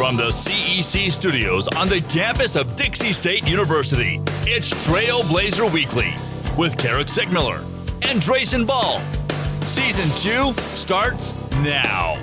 From the CEC studios on the campus of Dixie State University, it's Trailblazer Weekly with Keric and Drayson Ball. Season 2 starts now.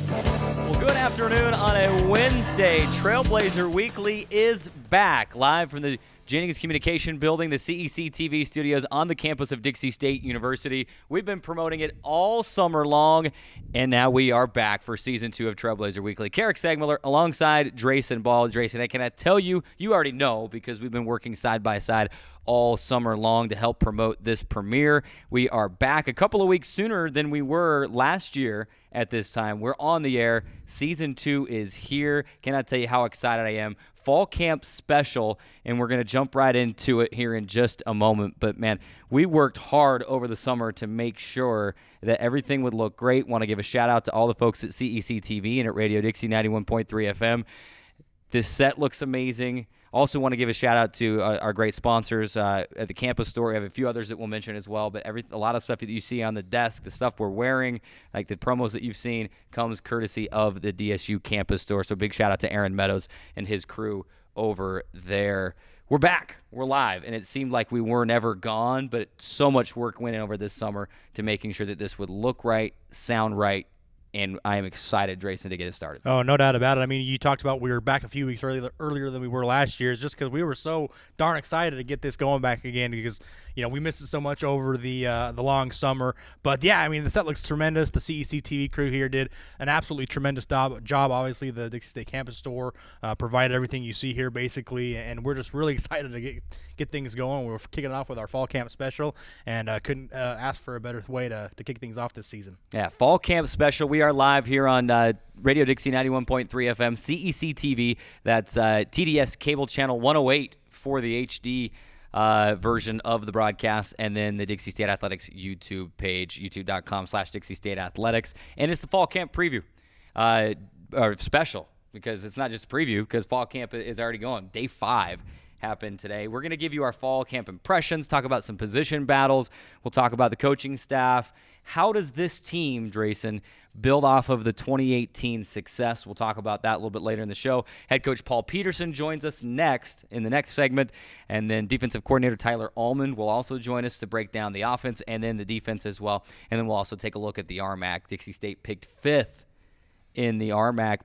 Well, good afternoon on a Wednesday. Trailblazer Weekly is back live from the Jennings Communication Building, the CEC TV studios on the campus of Dixie State University. We've been promoting it all summer long, and now we are back for Season 2 of Trailblazer Weekly. Keric alongside Drayson Ball. Drayson, I cannot tell you, you already know because we've been working side by side all summer long to help promote this premiere. We are back a couple of weeks sooner than we were last year at this time. We're on the air. Season 2 is here. Cannot tell you how excited I am. Fall camp special, and we're going to jump right into it here in just a moment. But, man, we worked hard over the summer to make sure that everything would look great. Want to give a shout-out to all the folks at CEC TV and at Radio Dixie 91.3 FM. This set looks amazing. Also want to give a shout-out to our great sponsors at the campus store. We have a few others that we'll mention as well, but a lot of stuff that you see on the desk, the stuff we're wearing, like the promos that you've seen, comes courtesy of the DSU campus store. So big shout-out to Aaron Meadows and his crew over there. We're back. We're live, and it seemed like we were never gone, but so much work went in over this summer to making sure that this would look right, sound right, and I am excited, Drayson, to get it started. Oh, no doubt about it. I mean, you talked about we were back a few weeks earlier than we were last year. It's just because we were so darn excited to get this going back again because, you know, we missed it so much over the long summer. But, yeah, I mean, the set looks tremendous. The CEC TV crew here did an absolutely tremendous job. Obviously, the Dixie State campus store provided everything you see here, basically, and we're just really excited to get things going. We're kicking it off with our fall camp special, and couldn't ask for a better way to kick things off this season. Yeah, fall camp special. We are live here on Radio Dixie 91.3 FM, CEC TV. That's TDS cable channel 108 for the HD version of the broadcast, and then the Dixie State Athletics YouTube page, youtube.com/Dixie State Athletics. And it's the fall camp preview, or special, because it's not just a preview, because fall camp is already going. Day 5 happened today. We're going to give you our fall camp impressions, talk about some position battles. We'll talk about the coaching staff. How does this team, Drayson, build off of the 2018 success? We'll talk about that a little bit later in the show. Head coach Paul Peterson joins us next in the next segment, and then defensive coordinator Tyler Almond will also join us to break down the offense and then the defense as well. And then we'll also take a look at the RMAC. Dixie State picked 5th in the RMAC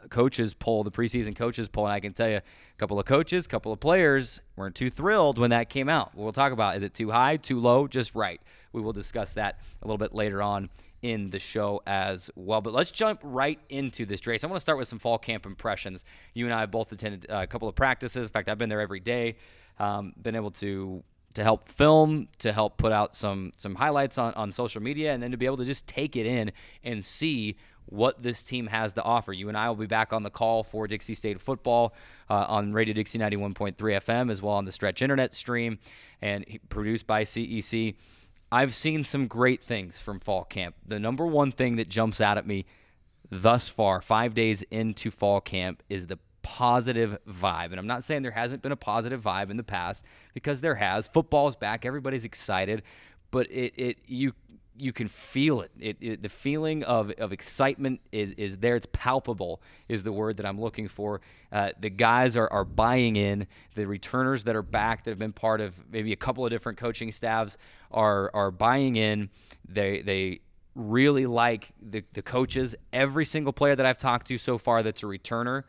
coaches poll, the preseason coaches poll, and I can tell you a couple of coaches, a couple of players weren't too thrilled when that came out. We'll talk about, is it too high, too low, just right? We will discuss that a little bit later on in the show as well. But let's jump right into this, Trace. I want to start with some fall camp impressions. You and I have both attended a couple of practices. In fact, I've been there every day, been able to help film, to help put out some highlights on social media, and then to be able to just take it in and see what this team has to offer. You and I will be back on the call for Dixie State football on Radio Dixie 91.3 FM, as well on the Stretch Internet stream, and produced by CEC. I've seen some great things from fall camp. The number one thing that jumps out at me thus far, 5 days into fall camp, is the positive vibe. And I'm not saying there hasn't been a positive vibe in the past, because there has. Football is back. Everybody's excited. But you can feel it. The feeling of excitement is there. It's palpable is the word that I'm looking for. The guys are buying in. The returners that are back, that have been part of maybe a couple of different coaching staffs, are buying in. They really like the coaches. Every single player that I've talked to so far that's a returner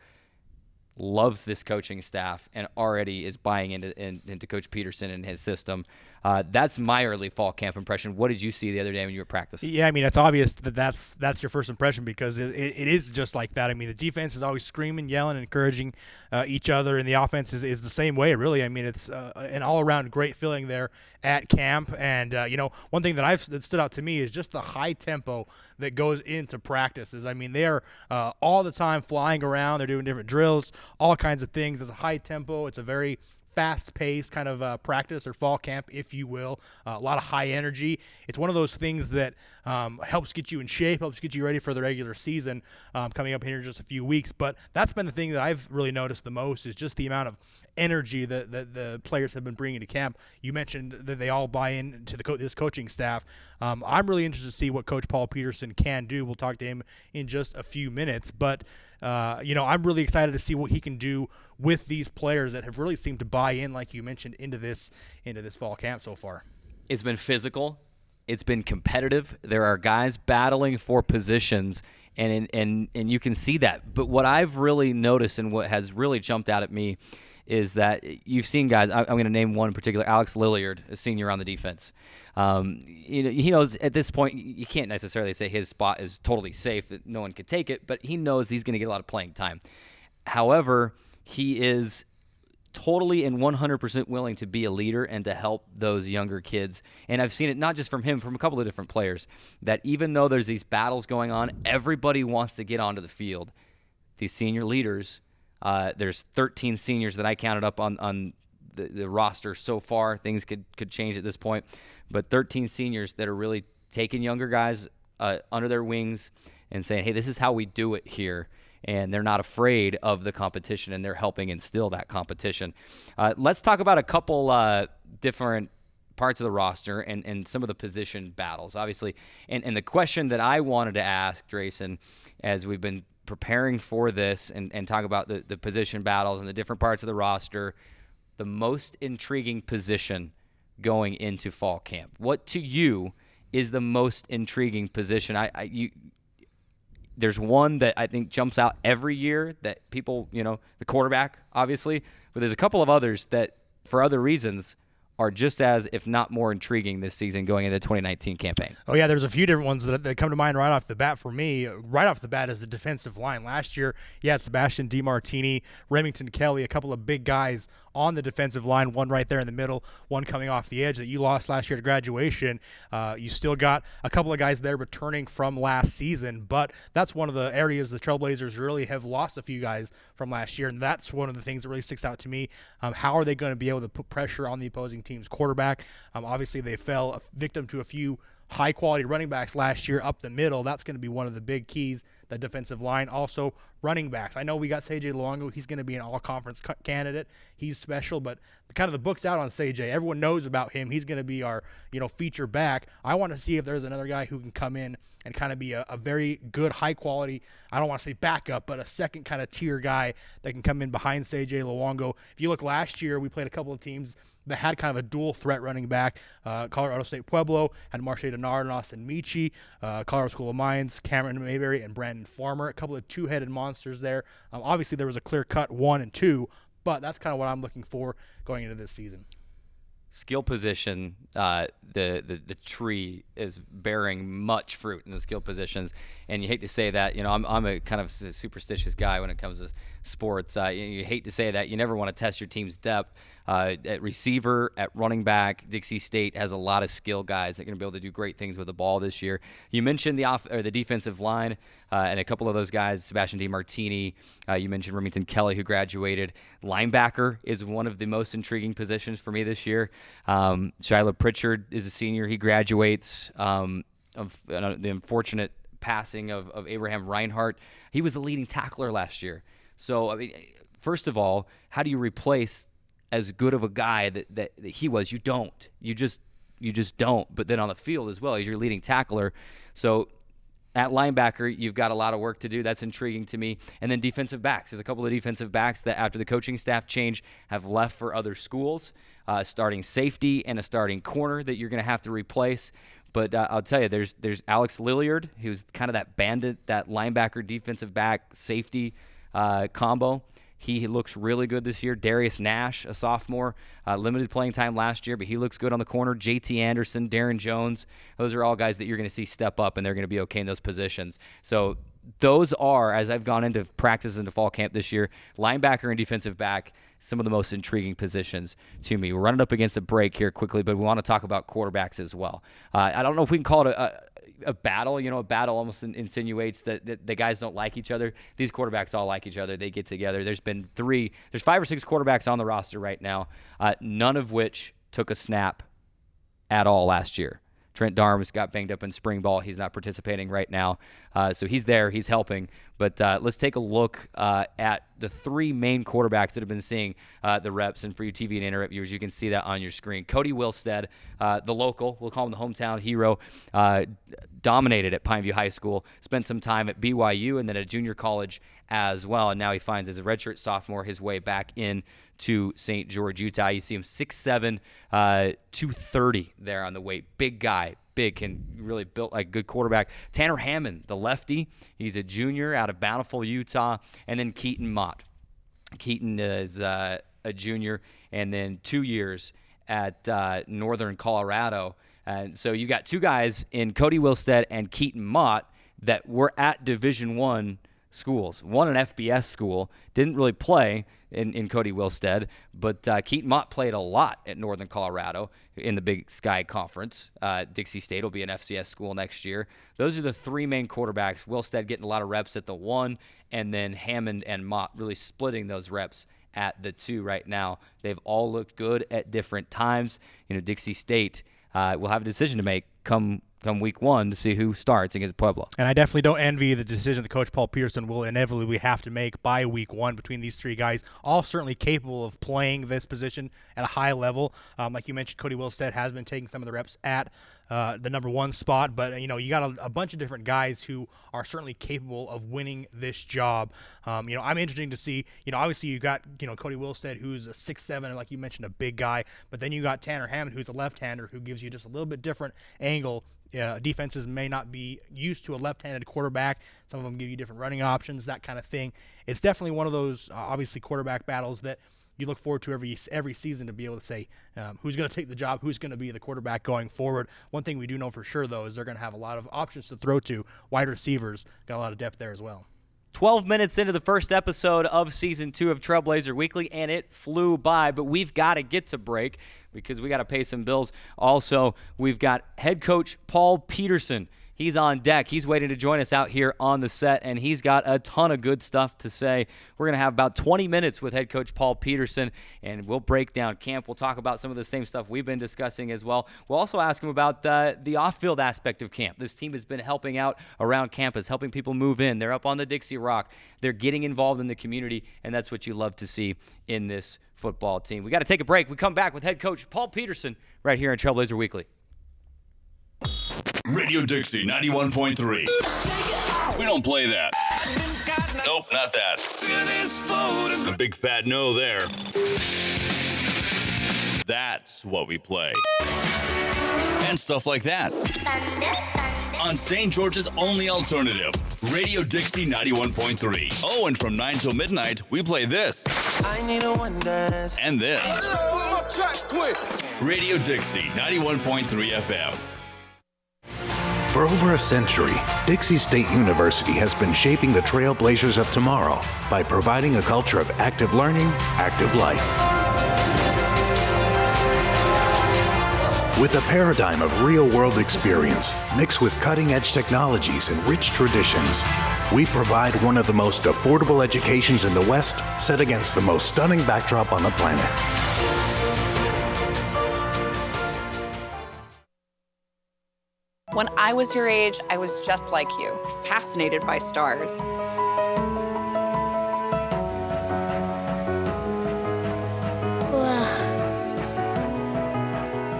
loves this coaching staff and already is buying into Coach Peterson and his system. That's my early fall camp impression. What did you see the other day when you were at practice? Yeah, I mean, it's obvious that's your first impression, because it is just like that. I mean, the defense is always screaming, yelling, and encouraging each other, and the offense is the same way, really. I mean, it's an all-around great feeling there at camp. And, one thing that stood out to me is just the high tempo that goes into practices. I mean, they're all the time flying around. They're doing different drills, all kinds of things. It's a high tempo. It's a very fast-paced kind of practice or fall camp, if you will. A lot of high energy. It's one of those things that helps get you in shape, helps get you ready for the regular season coming up here in just a few weeks. But that's been the thing that I've really noticed the most is just the amount of energy that the players have been bringing to camp. You mentioned that they all buy in to this coaching staff. I'm really interested to see what Coach Paul Peterson can do. We'll talk to him in just a few minutes. But, I'm really excited to see what he can do with these players that have really seemed to buy in, like you mentioned, into this fall camp so far. It's been physical. It's been competitive. There are guys battling for positions, and you can see that. But what I've really noticed and what has really jumped out at me is that you've seen guys. I'm going to name one in particular, Alex Lilliard, a senior on the defense. He knows at this point you can't necessarily say his spot is totally safe, that no one could take it, but he knows he's going to get a lot of playing time. However, he is totally and 100% willing to be a leader and to help those younger kids. And I've seen it not just from him, from a couple of different players, that even though there's these battles going on, everybody wants to get onto the field. These senior leaders, there's 13 seniors that I counted up on the roster so far. Things could change at this point. But 13 seniors that are really taking younger guys under their wings and saying, hey, this is how we do it here. And they're not afraid of the competition, and they're helping instill that competition. Let's talk about a couple different parts of the roster and some of the position battles, obviously. And the question that I wanted to ask, Drayson, as we've been preparing for this and talk about the position battles and the different parts of the roster, the most intriguing position going into fall camp. What to you is the most intriguing position? There's one that I think jumps out every year that people, the quarterback, obviously, but there's a couple of others that, for other reasons, are just as, if not more, intriguing this season going into the 2019 campaign. Oh, yeah, there's a few different ones that come to mind right off the bat for me. Right off the bat is the defensive line. Last year, Sebastian DeMartini, Remington Kelly, a couple of big guys on the defensive line, one right there in the middle, one coming off the edge that you lost last year at graduation. You still got a couple of guys there returning from last season, but that's one of the areas the Trailblazers really have lost a few guys from last year, and that's one of the things that really sticks out to me. How are they going to be able to put pressure on the opposing team's quarterback? Obviously, they fell a victim to a few high-quality running backs last year up the middle. That's going to be one of the big keys, the defensive line. Also, running backs. I know we got CJ Luongo. He's going to be an all-conference candidate. He's special, but kind of the book's out on CJ. Everyone knows about him. He's going to be our, feature back. I want to see if there's another guy who can come in and kind of be a very good, high-quality, I don't want to say backup, but a second kind of tier guy that can come in behind CJ Luongo. If you look last year, we played a couple of teams that had kind of a dual threat running back. Colorado State Pueblo had Marche Denard and Austin Michi. Colorado School of Mines, Cameron Mayberry and Brandon Farmer. A couple of two-headed monsters there. Obviously, there was a clear-cut 1 and 2, but that's kind of what I'm looking for going into this season. Skill position, the tree is bearing much fruit in the skill positions, and you hate to say that. I'm a kind of superstitious guy when it comes to sports. You hate to say that. You never want to test your team's depth. At receiver, at running back, Dixie State has a lot of skill guys that are going to be able to do great things with the ball this year. You mentioned the defensive line and a couple of those guys, Sebastian DeMartini. You mentioned Remington Kelly, who graduated. Linebacker is one of the most intriguing positions for me this year. Shiloh Pritchard is a senior. He graduates. Of the unfortunate passing of Abraham Reinhart. He was the leading tackler last year. So, first of all, how do you replace as good of a guy that he was? You don't. You just don't. But then on the field as well, he's your leading tackler. So at linebacker, you've got a lot of work to do. That's intriguing to me. And then defensive backs. There's a couple of defensive backs that after the coaching staff change have left for other schools. Starting safety and a starting corner that you're going to have to replace. But I'll tell you, there's Alex Lilliard, who's kind of that bandit, that linebacker, defensive back, safety combo. He looks really good this year. Darius Nash, a sophomore, limited playing time last year, but he looks good on the corner. JT Anderson, Darren Jones, those are all guys that you're going to see step up, and they're going to be okay in those positions. So those are, as I've gone into practice into fall camp this year, linebacker and defensive back, some of the most intriguing positions to me. We're running up against a break here quickly, but we want to talk about quarterbacks as well. I don't know if we can call it a battle. A battle almost insinuates that the guys don't like each other. These quarterbacks all like each other. They get together. There's 5 or 6 quarterbacks on the roster right now, none of which took a snap at all last year. Trent Darms got banged up in spring ball. He's not participating right now. So he's there. He's helping. But let's take a look at the 3 main quarterbacks that have been seeing the reps. And for you TV and internet viewers, you can see that on your screen. Cody Wilstead, the local, we'll call him the hometown hero, dominated at Pineview High School, spent some time at BYU and then at junior college as well. And now he finds, as a redshirt sophomore, his way back in to St. George, Utah. You see him 6'7", 230 there on the weight. Big guy, can really built like a good quarterback. Tanner Hammond, the lefty, he's a junior out of Bountiful, Utah. And then Keaton Mott. Keaton is a junior and then 2 years at Northern Colorado. And so you got 2 guys in Cody Wilstead and Keaton Mott that were at Division I schools. One an FBS school, didn't really play in Cody Wilstead, but Keaton Mott played a lot at Northern Colorado in the Big Sky Conference. Dixie State will be an FCS school next year. Those are the 3 main quarterbacks. Wilstead getting a lot of reps at the 1, and then Hammond and Mott really splitting those reps at the 2 right now. They've all looked good at different times. Dixie State will have a decision to make come week 1 to see who starts against Pueblo. And I definitely don't envy the decision that Coach Paul Peterson will inevitably have to make by week 1 between these 3 guys, all certainly capable of playing this position at a high level. Like you mentioned, Cody Wilstead has been taking some of the reps at the number 1 spot, but you got a bunch of different guys who are certainly capable of winning this job. I'm interested to see, obviously you got, Cody Wilstead, who's a 6'7", and like you mentioned, a big guy, but then you got Tanner Hammond, who's a left-hander, who gives you just a little bit different angle. Defenses may not be used to a left-handed quarterback. Some of them give you different running options, that kind of thing. It's definitely one of those, obviously, quarterback battles that you look forward to every season to be able to say who's going to take the job, who's going to be the quarterback going forward. One thing we do know for sure, though, is they're going to have a lot of options to throw to. Wide receivers got a lot of depth there as well. 12 minutes into the first episode of Season 2 of Trailblazer Weekly, and it flew by, but we've got to get to break because we got to pay some bills. Also, we've got head coach Paul Peterson. He's on deck. He's waiting to join us out here on the set, and he's got a ton of good stuff to say. We're going to have about 20 minutes with head coach Paul Peterson, and we'll break down camp. We'll talk about some of the same stuff we've been discussing as well. We'll also ask him about the off-field aspect of camp. This team has been helping out around campus, helping people move in. They're up on the Dixie Rock. They're getting involved in the community, and that's what you love to see in this football team. We got to take a break. We come back with head coach Paul Peterson right here on Trailblazer Weekly. Radio Dixie 91.3. We don't play that. Nope, not that. A big fat no there. That's what we play. And stuff like that. On St. George's only alternative, Radio Dixie 91.3. Oh, and from 9 till midnight, we play this. I need a one dance. And this. Radio Dixie 91.3 FM. For over a century, Dixie State University has been shaping the trailblazers of tomorrow by providing a culture of active learning, active life. With a paradigm of real-world experience mixed with cutting-edge technologies and rich traditions, we provide one of the most affordable educations in the West, set against the most stunning backdrop on the planet. When I was your age, I was just like you, fascinated by stars.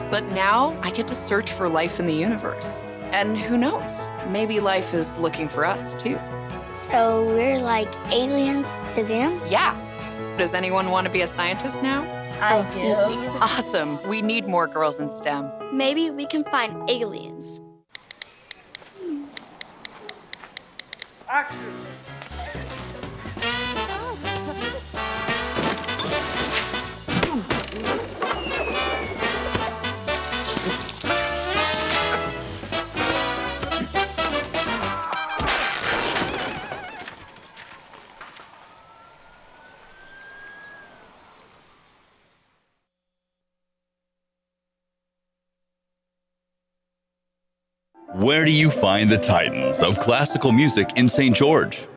But now I get to search for life in the universe. And who knows, maybe life is looking for us too. So we're like aliens to them? Yeah. Does anyone want to be a scientist now? I do. Awesome. We need more girls in STEM. Maybe we can find aliens. Action! Where do you find the titans of classical music in St. George?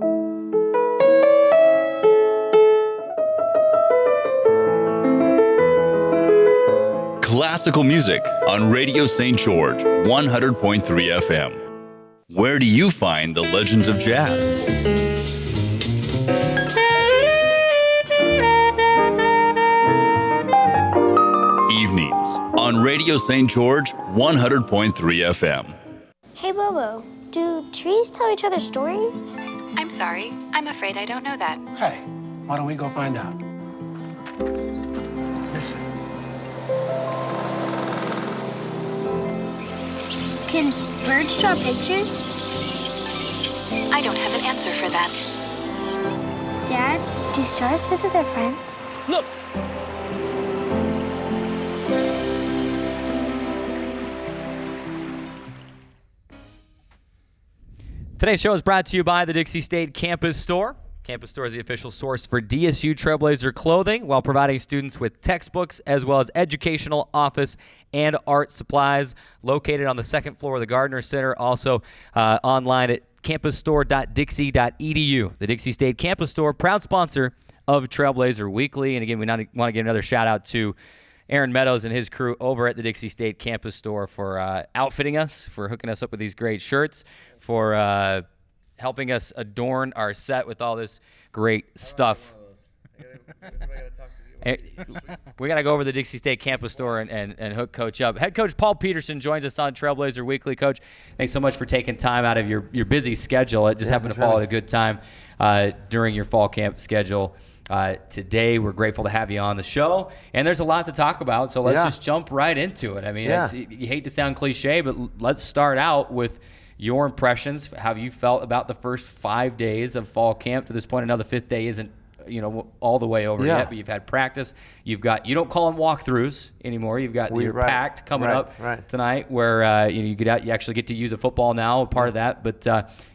Classical music on Radio St. George, 100.3 FM. Where do you find the legends of jazz? Evenings on Radio St. George, 100.3 FM. Hey, Bobo, do trees tell each other stories? I'm sorry. I'm afraid I don't know that. Hey, why don't we go find out? Listen. Can birds draw pictures? I don't have an answer for that. Dad, do stars visit their friends? Look! Today's show is brought to you by the Dixie State Campus Store. Campus Store is the official source for DSU Trailblazer clothing while providing students with textbooks as well as educational, office, and art supplies. Located on the second floor of the Gardner Center. Also online at campusstore.dixie.edu. The Dixie State Campus Store, proud sponsor of Trailblazer Weekly. And again, we want to give another shout out to Aaron Meadows and his crew over at the Dixie State Campus Store for outfitting us, for hooking us up with these great shirts, for helping us adorn our set with all this great stuff. We got to go over to the Dixie State Campus Store and hook Coach up. Head Coach Paul Peterson joins us on Trailblazer Weekly. Coach, thanks so much for taking time out of your busy schedule. It just happened to fall at a good time during your fall camp schedule. Today, we're grateful to have you on the show, and there's a lot to talk about, so let's just jump right into it. I mean, you hate to sound cliche, but let's start out with your impressions. How you felt about the first 5 days of fall camp to this point? I know the fifth day isn't all the way over yet, but you've had practice. You don't call them walkthroughs anymore. You've got your packed coming up tonight, where you get out. You actually get to use a football now, part of that. But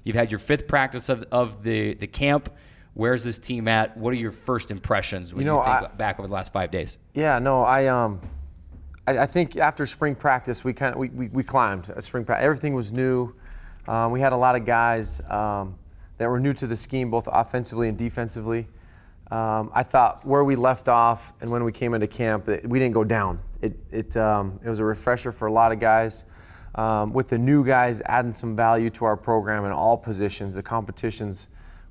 you've had your fifth practice of the camp. Where's this team at? What are your first impressions when you think back over the last 5 days? Yeah, no, I think after spring practice we climbed. Spring practice, everything was new. We had a lot of guys that were new to the scheme, both offensively and defensively. I thought where we left off and when we came into camp, we didn't go down. It was a refresher for a lot of guys. With the new guys adding some value to our program in all positions, the competition's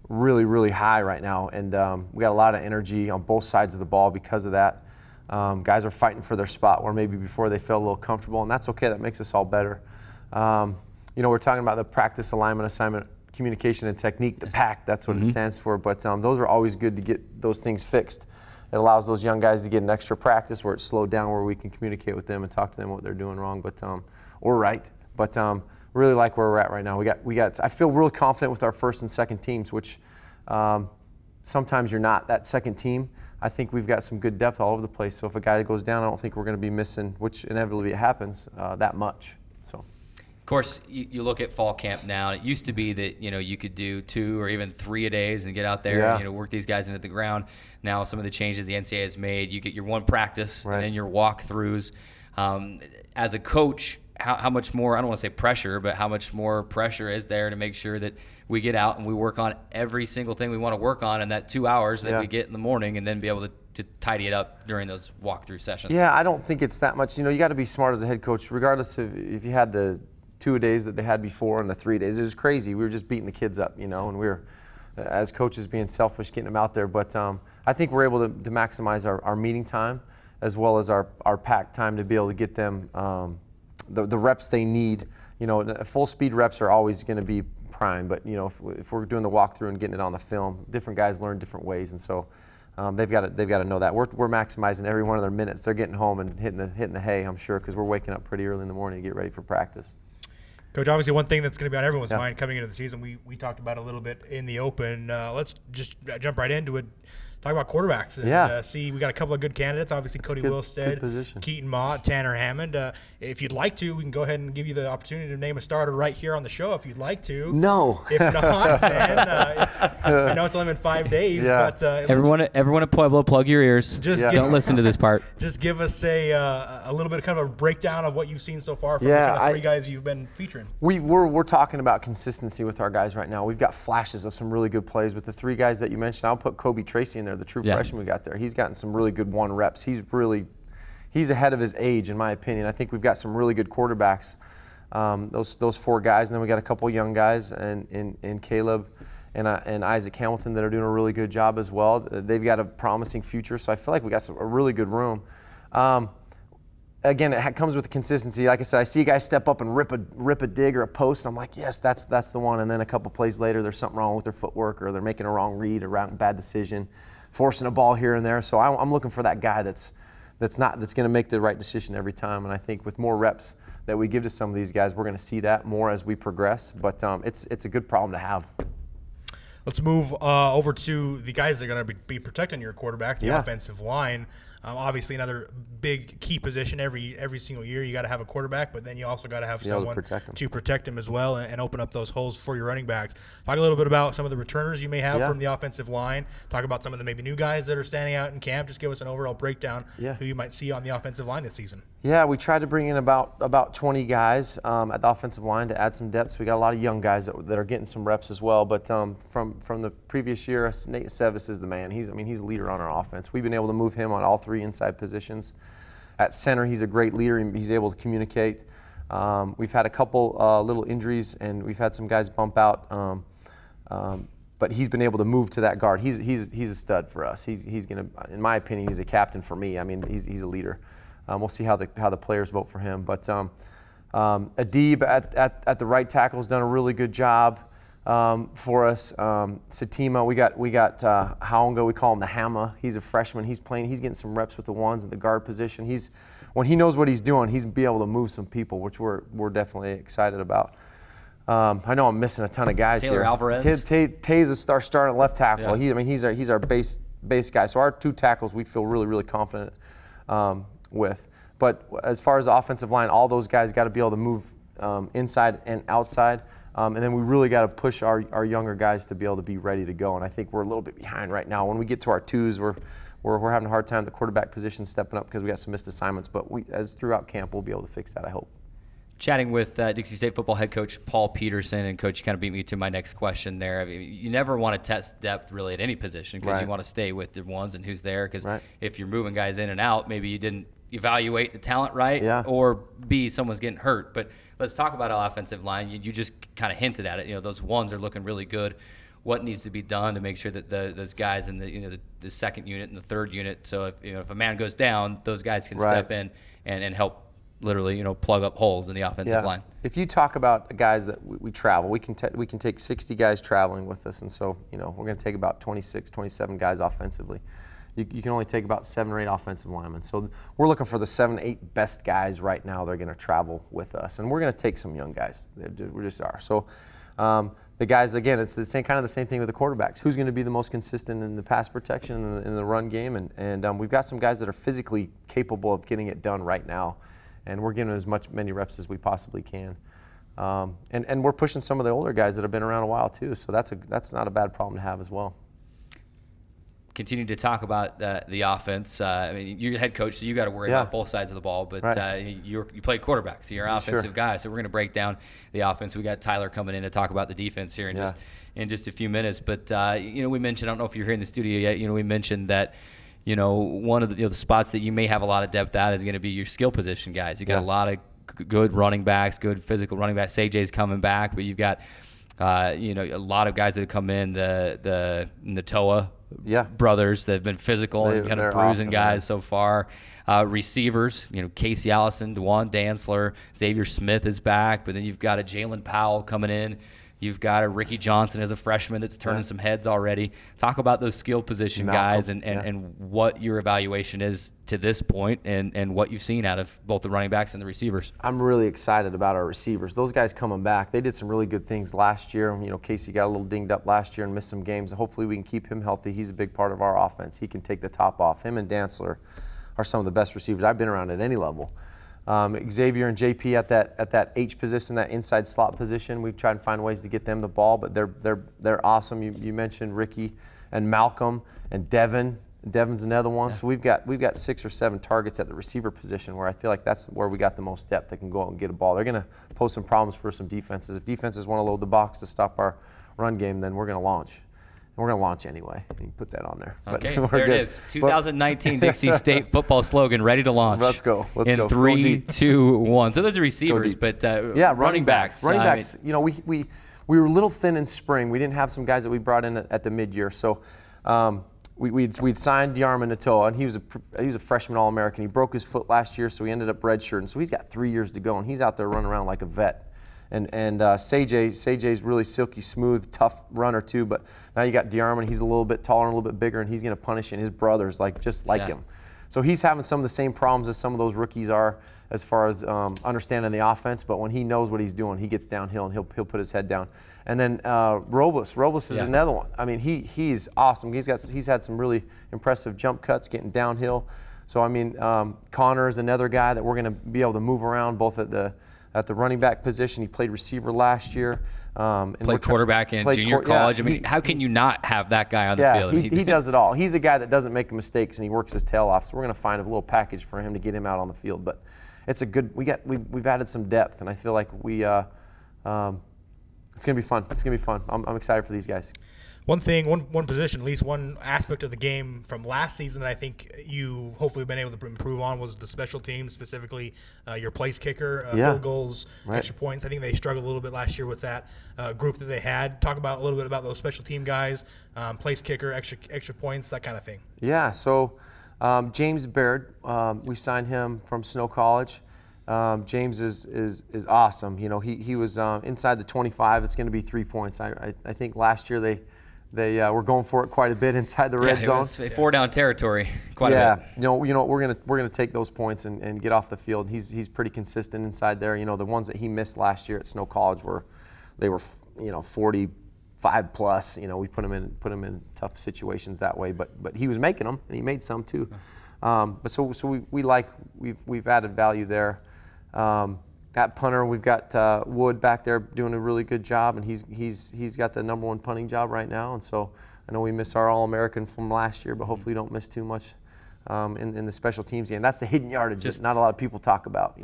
really, really high right now, and we got a lot of energy on both sides of the ball because of that. Guys are fighting for their spot where maybe before they felt a little comfortable, and that's okay. That makes us all better. We're talking about the practice, alignment, assignment, communication, and technique, the PAC, that's what it stands for, but those are always good to get those things fixed. It allows those young guys to get an extra practice where it's slowed down, where we can communicate with them and talk to them what they're doing wrong, or right. But really like where we're at right now. We got. I feel real confident with our first and second teams, which sometimes you're not that second team. I think we've got some good depth all over the place. So if a guy goes down, I don't think we're going to be missing, which inevitably it happens, that much. So. Of course, you look at fall camp now. It used to be that you could do 2 or even 3 a days and get out there and work these guys into the ground. Now some of the changes the NCAA has made, you get your one practice and then your walkthroughs. As a coach, how much more, I don't want to say pressure, but how much more pressure is there to make sure that we get out and we work on every single thing we want to work on in that 2 hours that we get in the morning, and then be able to tidy it up during those walkthrough sessions? Yeah, I don't think it's that much. You got to be smart as a head coach, regardless of if you had the 2 days that they had before and the 3 days. It was crazy. We were just beating the kids up, and we were, as coaches, being selfish, getting them out there. But I think we're able to maximize our meeting time as well as our pack time to be able to get them the reps they need. Full speed reps are always going to be prime, but if we're doing the walkthrough and getting it on the film, different guys learn different ways, and so they've got to know that we're maximizing every one of their minutes. They're getting home and hitting the hay, I'm sure, because we're waking up pretty early in the morning to get ready for practice. Coach, obviously one thing that's going to be on everyone's mind coming into the season, we talked about a little bit in the open. Let's just jump right into it. talk about quarterbacks and see. We got a couple of good candidates. Obviously, Cody Wilstead, Keaton Mott, Tanner Hammond. If you'd like to, we can go ahead and give you the opportunity to name a starter right here on the show if you'd like to. No. If not, man, I know it's only been 5 days, but everyone at Pueblo, plug your ears. Don't listen to this part. Just give us a little bit of kind of a breakdown of what you've seen so far from the kind of 3 guys you've been featuring. We're talking about consistency with our guys right now. We've got flashes of some really good plays with the 3 guys that you mentioned. I'll put Kobe Tracy in there, the true freshman we got there. He's gotten some really good 1 reps. He's ahead of his age, in my opinion. I think we've got some really good quarterbacks. Those 4 guys, and then we got a couple young guys and Caleb and Isaac Hamilton that are doing a really good job as well. They've got a promising future, so I feel like we got a really good room. Again, it comes with the consistency. Like I said, I see a guy step up and rip a dig or a post, and I'm like, yes, that's the one. And then a couple plays later, there's something wrong with their footwork, or they're making a wrong read, or a bad decision, forcing a ball here and there. So I'm looking for that guy that's going to make the right decision every time. And I think with more reps that we give to some of these guys, we're going to see that more as we progress. But it's a good problem to have. Let's move over to the guys that are going to be protecting your quarterback, the offensive line. Obviously, another big key position every single year. You got to have a quarterback, but then you also got to have someone to protect him as well and open up those holes for your running backs. Talk a little bit about some of the returners you may have from the offensive line. Talk about some of the maybe new guys that are standing out in camp. Just give us an overall breakdown who you might see on the offensive line this season. Yeah, we tried to bring in about 20 guys at the offensive line to add some depth. So we got a lot of young guys that are getting some reps as well. But from the previous year, Nate Sevis is the man. He's a leader on our offense. We've been able to move him on all 3 inside positions. At center, he's a great leader. He's able to communicate. We've had a couple little injuries, and we've had some guys bump out. But he's been able to move to that guard. He's a stud for us. He's gonna, in my opinion, he's a captain for me. I mean, he's a leader. We'll see how the players vote for him. But Adib at the right tackle has done a really good job for us. Satima, we got Haunga, we call him the Hammer. He's a freshman. He's getting some reps with the ones at the guard position. When he knows what he's doing, he's be able to move some people, which we're definitely excited about. I know I'm missing a ton of guys Taylor here. Alvarez. Tay's is our starting left tackle. Yeah. He's our base guy. So our 2 tackles we feel really, really confident with. But as far as the offensive line, all those guys got to be able to move inside and outside. And then we really got to push our younger guys to be able to be ready to go. And I think we're a little bit behind right now. When we get to our 2s, we're having a hard time at the quarterback position stepping up because we got some missed assignments. But as throughout camp, we'll be able to fix that, I hope. Chatting with Dixie State football head coach Paul Peterson, and Coach, you kind of beat me to my next question there. I mean, you never want to test depth really at any position because you want to stay with the ones and who's there. Because if you're moving guys in and out, maybe you didn't evaluate the talent right, or B, someone's getting hurt. But let's talk about our offensive line. You just kind of hinted at it. Those ones are looking really good. What needs to be done to make sure that those guys in the second unit and the third unit, so if a man goes down, those guys can step in and help literally plug up holes in the offensive line. If you talk about guys that we travel, we can take 60 guys traveling with us, and so we're going to take about 26, 27 guys offensively. You can only take about 7 or 8 offensive linemen. So we're looking for the 7, 8 best guys right now. They're going to travel with us, and we're going to take some young guys. We just are. So the guys, again, it's the same thing with the quarterbacks. Who's going to be the most consistent in the pass protection and in the run game? And we've got some guys that are physically capable of getting it done right now, and we're giving many reps as we possibly can. And we're pushing some of the older guys that have been around a while too. So that's not a bad problem to have as well. Continue to talk about the offense. I mean, you're the head coach, so you got to worry about both sides of the ball. But you played quarterback, so you're an offensive guy. So we're going to break down the offense. We got Tyler coming in to talk about the defense here in just a few minutes. But we mentioned, I don't know if you're here in the studio yet. We mentioned that one of the spots that you may have a lot of depth at is going to be your skill position guys. You got a lot of good running backs, good physical running backs. AJ's coming back, but you've got a lot of guys that have come in, the Natoa brothers that have been physical and kind of bruising guys so far. Receivers, Casey Allison, DeJuan Dantzler, Xavier Smith is back, but then you've got a Jalen Powell coming in You've got a Ricky Johnson as a freshman that's turning some heads already. Talk about those skill position guys and what your evaluation is to this point and what you've seen out of both the running backs and the receivers. I'm really excited about our receivers. Those guys coming back, they did some really good things last year. Casey got a little dinged up last year and missed some games. Hopefully we can keep him healthy. He's a big part of our offense. He can take the top off. Him and Dantzler are some of the best receivers I've been around at any level. Xavier and JP at that H position, that inside slot position, we've tried to find ways to get them the ball, but they're awesome. You mentioned Ricky and Malcolm and Devin. Devin's another one. So we've got 6 or 7 targets at the receiver position where I feel like that's where we got the most depth that can go out and get a ball. They're going to pose some problems for some defenses. If defenses want to load the box to stop our run game, then we're going to launch. And we're going to launch anyway. You can put that on there. Okay, there it is. 2019 Dixie State football slogan, ready to launch. Let's go. In 3, 2, 1. So those are receivers, but running backs. Running backs, we were a little thin in spring. We didn't have some guys that we brought in at the mid-year. So we'd signed Yarman Natoa, and he was a freshman All-American. He broke his foot last year, so he ended up redshirting. So he's got 3 years to go, and he's out there running around like a vet. And Sajay's really silky smooth, tough runner too. But now you got DeArmond. He's a little bit taller and a little bit bigger, and he's going to punish. And his brother's just like him. So he's having some of the same problems as some of those rookies are as far as understanding the offense. But when he knows what he's doing, he gets downhill and he'll put his head down. And then Robles is another one. I mean, he's awesome. He's had some really impressive jump cuts, getting downhill. So I mean, Connor is another guy that we're going to be able to move around both at the running back position. He played receiver last year. And played quarterback in junior college. I mean, how can you not have that guy on the field? He does it all. He's a guy that doesn't make mistakes and he works his tail off. So we're going to find a little package for him to get him out on the field. But it's a good. We've added some depth, and I feel like it's going to be fun. It's going to be fun. I'm excited for these guys. One thing, one position, at least one aspect of the game from last season that I think you hopefully have been able to improve on was the special teams, specifically your place kicker, field goals, extra points. I think they struggled a little bit last year with that group that they had. Talk about a little bit about those special team guys, place kicker, extra points, that kind of thing. Yeah, so James Baird, we signed him from Snow College. James is awesome. He was inside the 25. It's going to be 3 points. I think last year they were going for it quite a bit inside the red zone. It was 4-down territory quite a bit. We're gonna take those points and get off the field. He's pretty consistent inside there. The ones that he missed last year at Snow College were 45 plus. We put him in tough situations that way. But he was making them, and he made some too. But we've added value there. At punter, we've got Wood back there doing a really good job, and he's got the #1 punting job right now. And so I know we miss our All-American from last year, but hopefully we don't miss too much in the special teams game. That's the hidden yardage that not a lot of people talk about.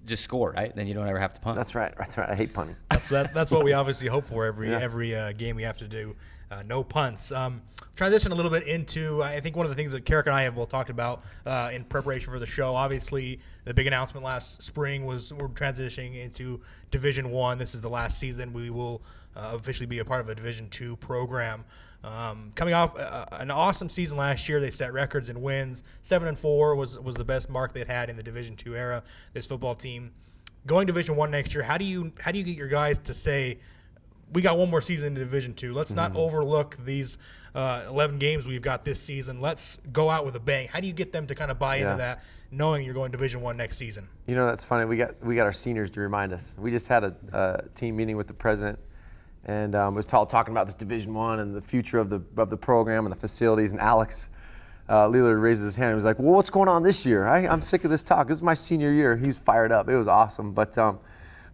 Just score, right? Then you don't ever have to punt. That's right. I hate punting. That's what we obviously hope for every game we have to do. No punts. Transition a little bit into, I think one of the things that Keric and I have both talked about in preparation for the show. Obviously, the big announcement last spring was we're transitioning into Division I. This is the last season. We will officially be a part of a Division II program. Coming off an awesome season last year, they set records in wins. 7-4 was the best mark they'd had in the Division II era. This football team going Division I next year. How do you get your guys to say, we got one more season in Division II. Let's not overlook these 11 games we've got this season. Let's go out with a bang. How do you get them to kind of buy into that, knowing you're going Division I next season? That's funny. We got our seniors to remind us. We just had a team meeting with the president, and was talking about this Division I and the future of the program and the facilities. And Alex Leland raises his hand. He was like, "Well, what's going on this year? I'm sick of this talk. This is my senior year." He was fired up. It was awesome. But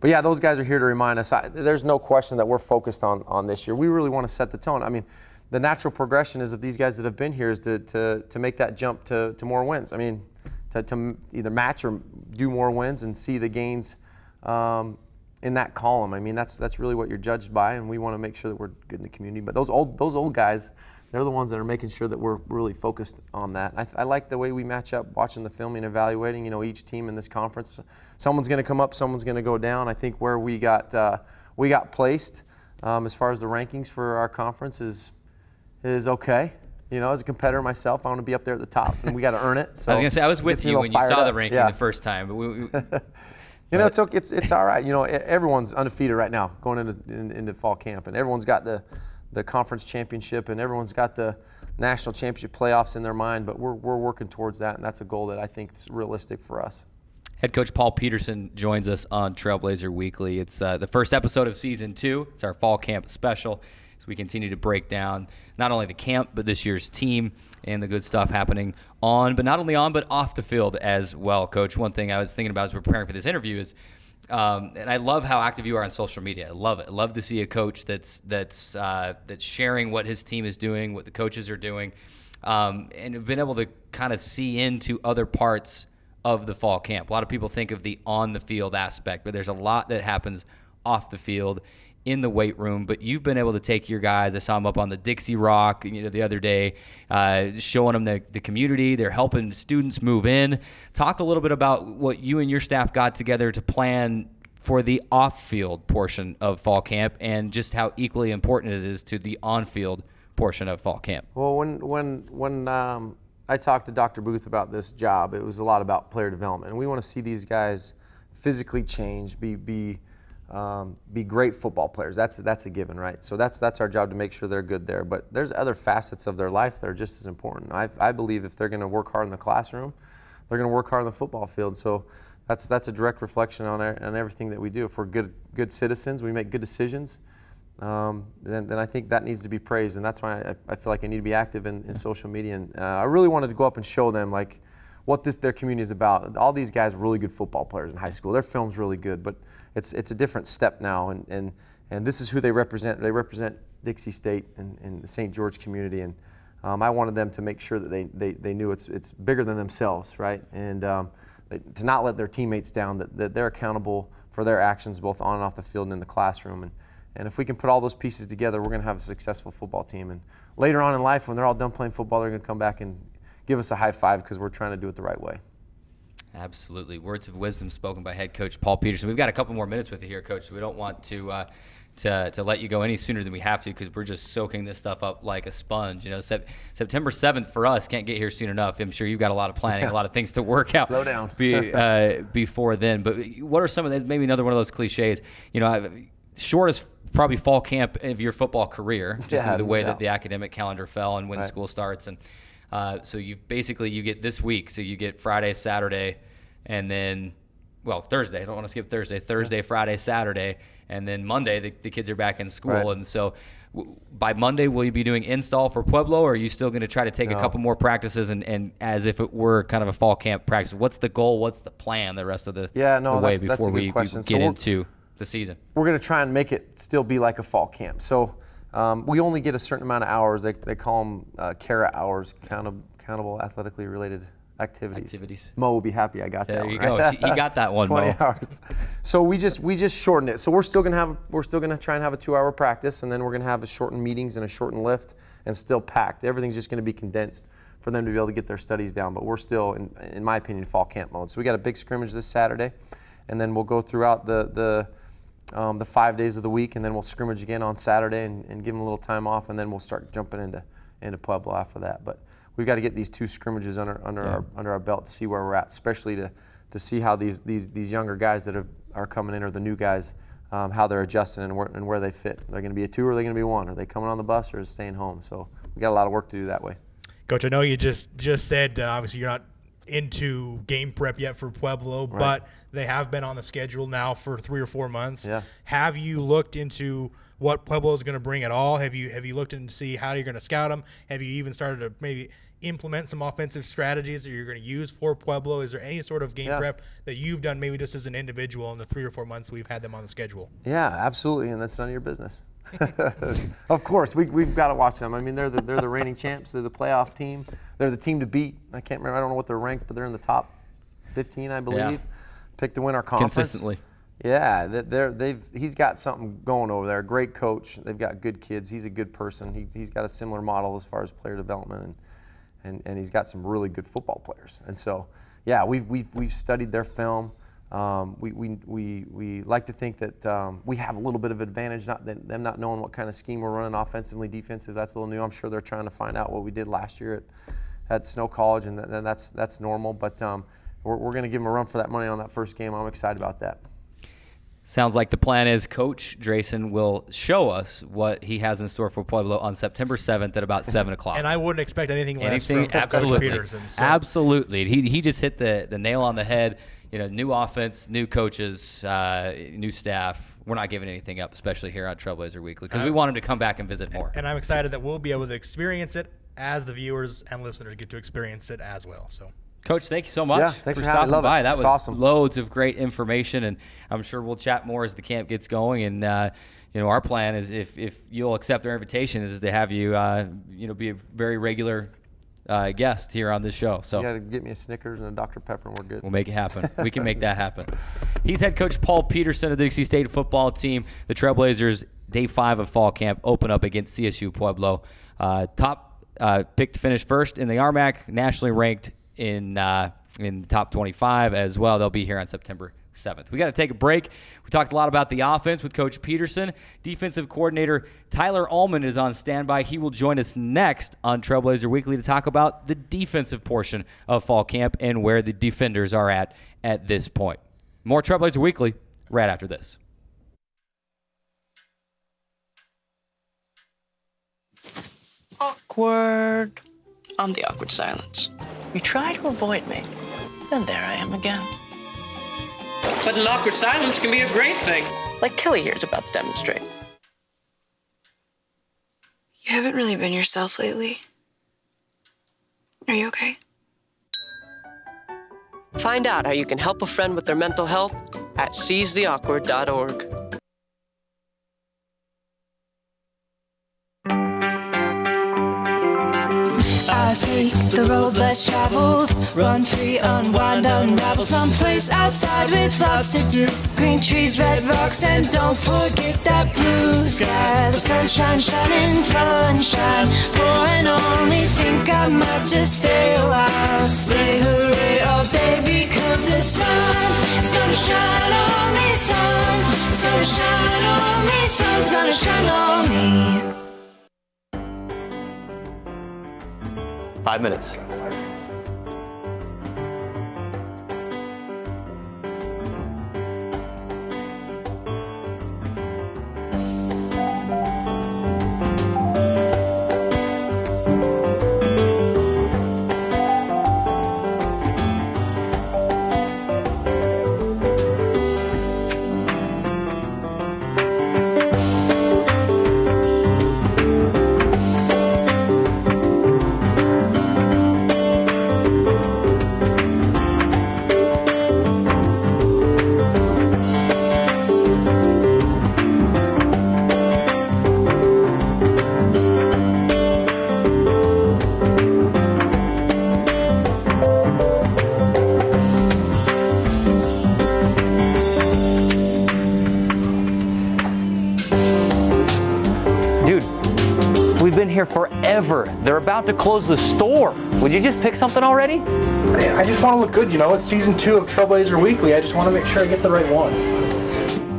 yeah, those guys are here to remind us. There's no question that we're focused on this year. We really want to set the tone. I mean, the natural progression is of these guys that have been here is to make that jump to more wins. I mean, to either match or do more wins and see the gains in that column. I mean, that's really what you're judged by, and we want to make sure that we're good in the community. But those old guys, they're the ones that are making sure that we're really focused on that. I like the way we match up, watching the film and evaluating. Each team in this conference, someone's going to come up, someone's going to go down. I think where we got placed as far as the rankings for our conference is okay. As a competitor myself, I want to be up there at the top, and we got to earn it. So I was going to say, I was with you when you saw the ranking the first time. But You know, it's all right. You know, everyone's undefeated right now going into fall camp, and everyone's got the conference championship, and everyone's got the national championship playoffs in their mind. But we're working towards that, and that's a goal that I think is realistic for us. Head coach Paul Peterson joins us on Trailblazer Weekly. It's the first episode of season 2. It's our fall camp special as we continue to break down not only the camp but this year's team and the good stuff happening on, but not only on but off the field as well. Coach, one thing I was thinking about as we're preparing for this interview is, and I love how active you are on social media. I love it. I love to see a coach that's sharing what his team is doing, what the coaches are doing, and have been able to kind of see into other parts of the fall camp. A lot of people think of the on the field aspect, but there's a lot that happens off the field in the weight room. But you've been able to take your guys. I saw them up on the Dixie Rock, the other day, showing them the community. They're helping students move in. Talk a little bit about what you and your staff got together to plan for the off-field portion of fall camp, and just how equally important it is to the on-field portion of fall camp. Well, when I talked to Dr. Booth about this job, it was a lot about player development, and we want to see these guys physically change, be great football players. That's a given, right? So that's our job, to make sure they're good there. But there's other facets of their life that are just as important. I believe if they're going to work hard in the classroom, they're going to work hard on the football field. So that's a direct reflection on everything that we do. If we're good citizens, we make good decisions. Then I think that needs to be praised, and that's why I feel like I need to be active in social media. And I really wanted to go up and show them like what their community is about. All these guys are really good football players in high school. Their film's really good, but it's a different step now, and this is who they represent. They represent Dixie State and the St. George community, and I wanted them to make sure that they knew it's bigger than themselves, right? And to not let their teammates down, that they're accountable for their actions both on and off the field and in the classroom. And if we can put all those pieces together, we're going to have a successful football team. And later on in life, when they're all done playing football, they're going to come back and give us a high five because we're trying to do it the right way. Absolutely. Words of wisdom spoken by head coach Paul Peterson. We've got a couple more minutes with you here, Coach, so we don't want to let you go any sooner than we have to, because we're just soaking this stuff up like a sponge. You know, September 7th for us, can't get here soon enough. I'm sure you've got a lot of planning, a lot of things to work out. Slow down. Before then. But what are some of those, maybe another one of those cliches, shortest probably fall camp of your football career, just the way that the academic calendar fell and when school starts. And so you get this week. So you get Friday, Saturday, and then, Thursday. I don't want to skip Thursday. Thursday, Friday, Saturday, and then Monday the kids are back in school. Right. And so by Monday, will you be doing install for Pueblo, or are you still going to try to take a couple more practices and as if it were kind of a fall camp practice? What's the goal? What's the plan the rest of the way before we get into the season? We're going to try and make it still be like a fall camp. So we only get a certain amount of hours. They call them CARA hours, countable athletically related activities. Mo will be happy I got that. There you go. He got that one. 20 Mo. hours. So we just shortened it. So we're still gonna try and have a 2-hour practice, and then we're gonna have a shortened meetings and a shortened lift, and still packed. Everything's just gonna be condensed for them to be able to get their studies down. But we're still, in my opinion, fall camp mode. So we got a big scrimmage this Saturday, and then we'll go throughout the 5 days of the week, and then we'll scrimmage again on Saturday and give them a little time off, and then we'll start jumping into Pueblo after that. But we've got to get these 2 scrimmages under our belt to see where we're at, especially to see how these younger guys that are coming in, or the new guys, how they're adjusting and where they fit. They're going to be a 2 or they're going to be 1. Are they coming on the bus or staying home? So we got a lot of work to do that way. Coach, I know you just said obviously you're not into game prep yet for Pueblo, right, but they have been on the schedule now for 3 or 4 months. Yeah. Have you looked into what Pueblo is going to bring at all? Have you looked into see how you're going to scout them? Have you even started to maybe implement some offensive strategies that you're going to use for Pueblo? Is there any sort of game prep that you've done maybe just as an individual in the 3 or 4 months we've had them on the schedule? Yeah, absolutely, and that's none of your business. Of course, we've got to watch them. I mean, they're the reigning champs. They're the playoff team. They're the team to beat. I can't remember. I don't know what they're ranked, but they're in the top 15, I believe. Yeah. Picked to win our conference consistently. Yeah, he's got something going over there. Great coach. They've got good kids. He's a good person. He's got a similar model as far as player development, and he's got some really good football players. And so, yeah, we've studied their film. We like to think that we have a little bit of advantage, them not knowing what kind of scheme we're running offensively, defensive. That's a little new. I'm sure they're trying to find out what we did last year at Snow College, and that's normal. But we're going to give them a run for that money on that first game. I'm excited about that. Sounds like the plan is Coach Drayson will show us what he has in store for Pueblo on September 7th at about 7 o'clock. And I wouldn't expect anything less from absolutely. Coach Peterson. So. Absolutely. He just hit the nail on the head. New offense, new coaches, new staff. We're not giving anything up, especially here on Trailblazer Weekly, because we want him to come back and visit more. And I'm excited that we'll be able to experience it as the viewers and listeners get to experience it as well. So, Coach, thank you so much for stopping by. That was awesome. Loads of great information, and I'm sure we'll chat more as the camp gets going. And our plan is, if you'll accept our invitation, is to have you be a very regular guest here on this show. So you got to get me a Snickers and a Dr. Pepper, and we're good. We'll make it happen. We can make that happen. He's head coach Paul Peterson of the Dixie State football team. The Trailblazers, day 5 of fall camp, open up against CSU Pueblo. Top pick to finish first in the RMAC, nationally ranked in the top 25 as well. They'll be here on September 7th. We got to take a break. We talked a lot about the offense with Coach Peterson. Defensive coordinator Tyler Almond is on standby. He will join us next on Trailblazer Weekly to talk about the defensive portion of fall camp and where the defenders are at this point. More Trailblazer Weekly right after this. Awkward. I'm the awkward silence. You try to avoid me, then there I am again. But an awkward silence can be a great thing. Like Kelly here is about to demonstrate. You haven't really been yourself lately. Are you okay? Find out how you can help a friend with their mental health at seizetheawkward.org. I take the road less traveled, run free, unwind, unravel someplace outside with lots to do. Green trees, red rocks, and don't forget that blue sky. The sunshine shining, sunshine pouring on me. Think I might just stay a while. Say hooray all day because the sun is gonna shine on me. Sun is gonna shine on me. Sun's gonna shine on me. 5 minutes. We've been here forever. They're about to close the store. Would you just pick something already? I just want to look good, It's season 2 of Trailblazer Weekly. I just want to make sure I get the right one.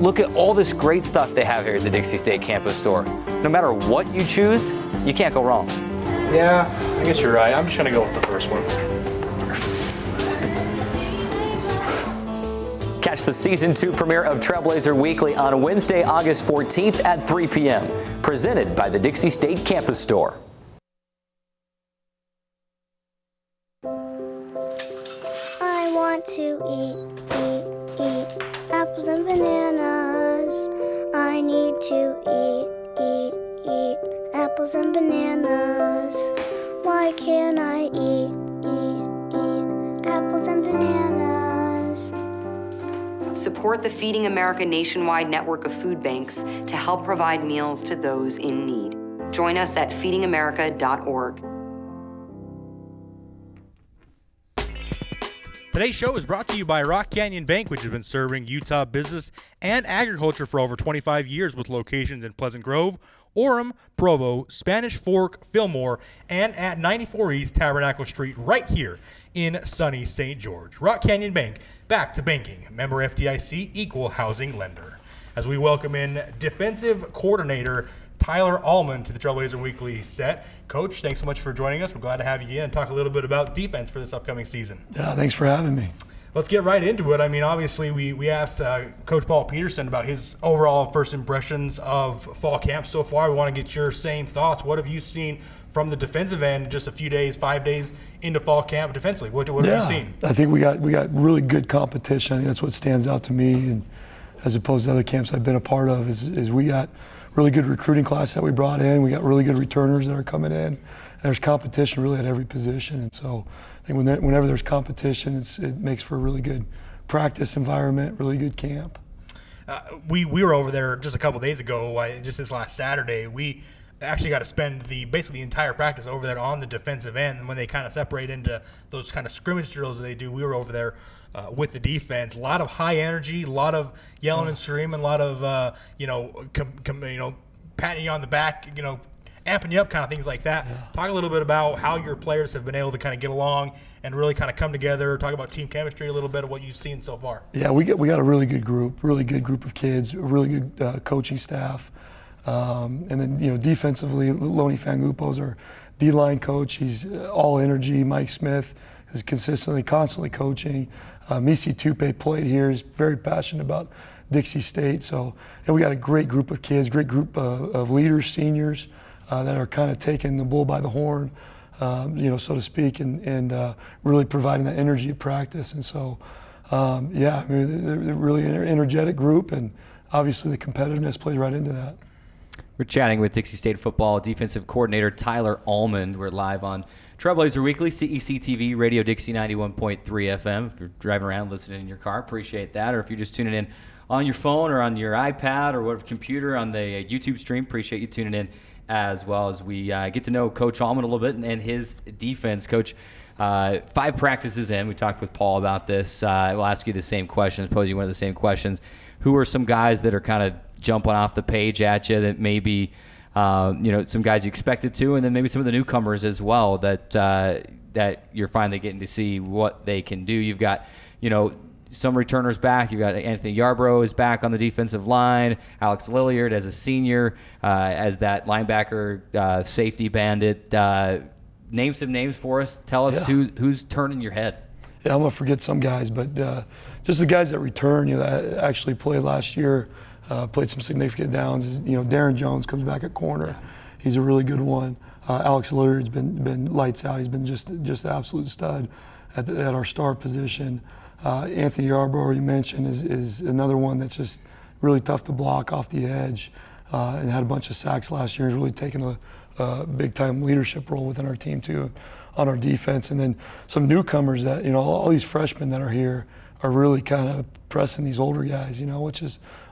Look at all this great stuff they have here at the Dixie State campus store. No matter what you choose, you can't go wrong. Yeah, I guess you're right. I'm just going to go with the first one. Catch the Season 2 premiere of Trailblazer Weekly on Wednesday, August 14th at 3 p.m. Presented by the Dixie State Campus Store. I want to eat apples and bananas. I need to eat apples and bananas. Why can't I eat apples and bananas? Support the Feeding America nationwide network of food banks to help provide meals to those in need. Join us at feedingamerica.org. Today's show is brought to you by Rock Canyon Bank, which has been serving Utah business and agriculture for over 25 years with locations in Pleasant Grove, Orem, Provo, Spanish Fork, Fillmore, and at 94 East Tabernacle Street right here in sunny St. George. Rock Canyon Bank, back to banking. Member FDIC, equal housing lender. As we welcome in defensive coordinator Tyler Almond to the Trailblazer Weekly set. Coach, thanks so much for joining us. We're glad to have you in and talk a little bit about defense for this upcoming season. Yeah, thanks for having me. Let's get right into it. I mean, obviously, we asked Coach Paul Peterson about his overall first impressions of fall camp so far. We want to get your same thoughts. What have you seen from the defensive end just a few days, 5 days into fall camp defensively? What have you seen? I think we got really good competition. I think that's what stands out to me, and as opposed to other camps I've been a part of, is we got really good recruiting class that we brought in. We got really good returners that are coming in. And there's competition really at every position, and so I think whenever there's competition, it makes for a really good practice environment, really good camp. We were over there just a couple days ago, just this last Saturday. We actually got to spend basically the entire practice over there on the defensive end, and when they kind of separate into those kind of scrimmage drills that they do, we were over there with the defense. A lot of high energy, a lot of yelling and screaming, a lot of patting you on the back, amping you up, kind of things like that. Yeah. Talk a little bit about how your players have been able to kind of get along and really kind of come together. Talk about team chemistry a little bit of what you've seen so far. Yeah, we got a really good group of kids, a really good coaching staff. And then, defensively, Lonnie Fangupo's our D-line coach. He's all energy. Mike Smith is constantly coaching. Misi Tupe played here. He's very passionate about Dixie State. So, and we got a great group of kids, great group of leaders, seniors, that are kind of taking the bull by the horn, so to speak, and really providing that energy at practice. And so, they're really an energetic group, and obviously the competitiveness plays right into that. We're chatting with Dixie State football defensive coordinator Tyler Almond. We're live on Trailblazer Weekly, CEC TV, Radio Dixie 91.3 FM. If you're driving around listening in your car, appreciate that. Or if you're just tuning in on your phone or on your iPad or whatever computer on the YouTube stream, appreciate you tuning in as well as we get to know Coach Almond a little bit and his defense. Coach, 5 practices in. We talked with Paul about this. We'll ask you the same questions, pose you one of the same questions. Who are some guys that are kind of jumping off the page at you that maybe, some guys you expected to, and then maybe some of the newcomers as well that you're finally getting to see what they can do. You've got, some returners back. You've got Anthony Yarbrough is back on the defensive line. Alex Lilliard as a senior, as that linebacker safety bandit. Name some names for us. Tell us who's turning your head. Yeah, I'm going to forget some guys, but just the guys that return, that actually played last year, played some significant downs. Darren Jones comes back at corner. He's a really good one. Alex Lilliard's been lights out. He's been just an absolute stud at our star position. Anthony Yarbrough, you mentioned, is another one that's just really tough to block off the edge, and had a bunch of sacks last year. He's really taken a big-time leadership role within our team, too, on our defense. And then some newcomers that, all these freshmen that are here are really kind of pressing these older guys,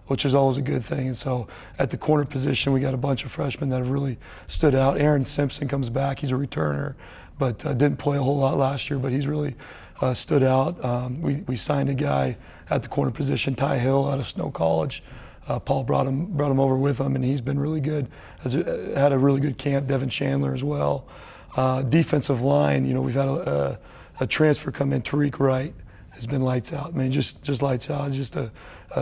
which is always a good thing. And so at the corner position, we got a bunch of freshmen that have really stood out. Aaron Simpson comes back. He's a returner, but didn't play a whole lot last year, but he's really stood out. We signed a guy at the corner position, Ty Hill, out of Snow College. Paul brought him over with him, and he's been really good. Had a really good camp. Devin Chandler as well. Defensive line, we've had a transfer come in. Tariq Wright has been lights out. I mean, just lights out. Just a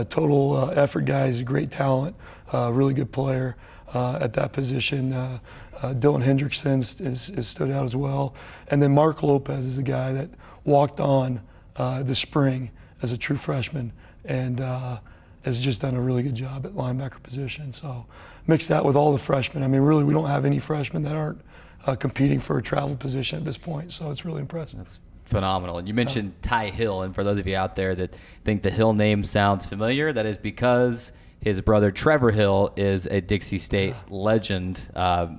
total effort guy. He's a great talent, really good player at that position. Dylan Hendrickson is stood out as well. And then Mark Lopez is a guy that walked on this spring as a true freshman and has just done a really good job at linebacker position. So mix that with all the freshmen. I mean, really, we don't have any freshmen that aren't competing for a travel position at this point. So it's really impressive. That's phenomenal. And you mentioned Ty Hill, and for those of you out there that think the Hill name sounds familiar, that is because his brother Trevor Hill is a Dixie State legend, one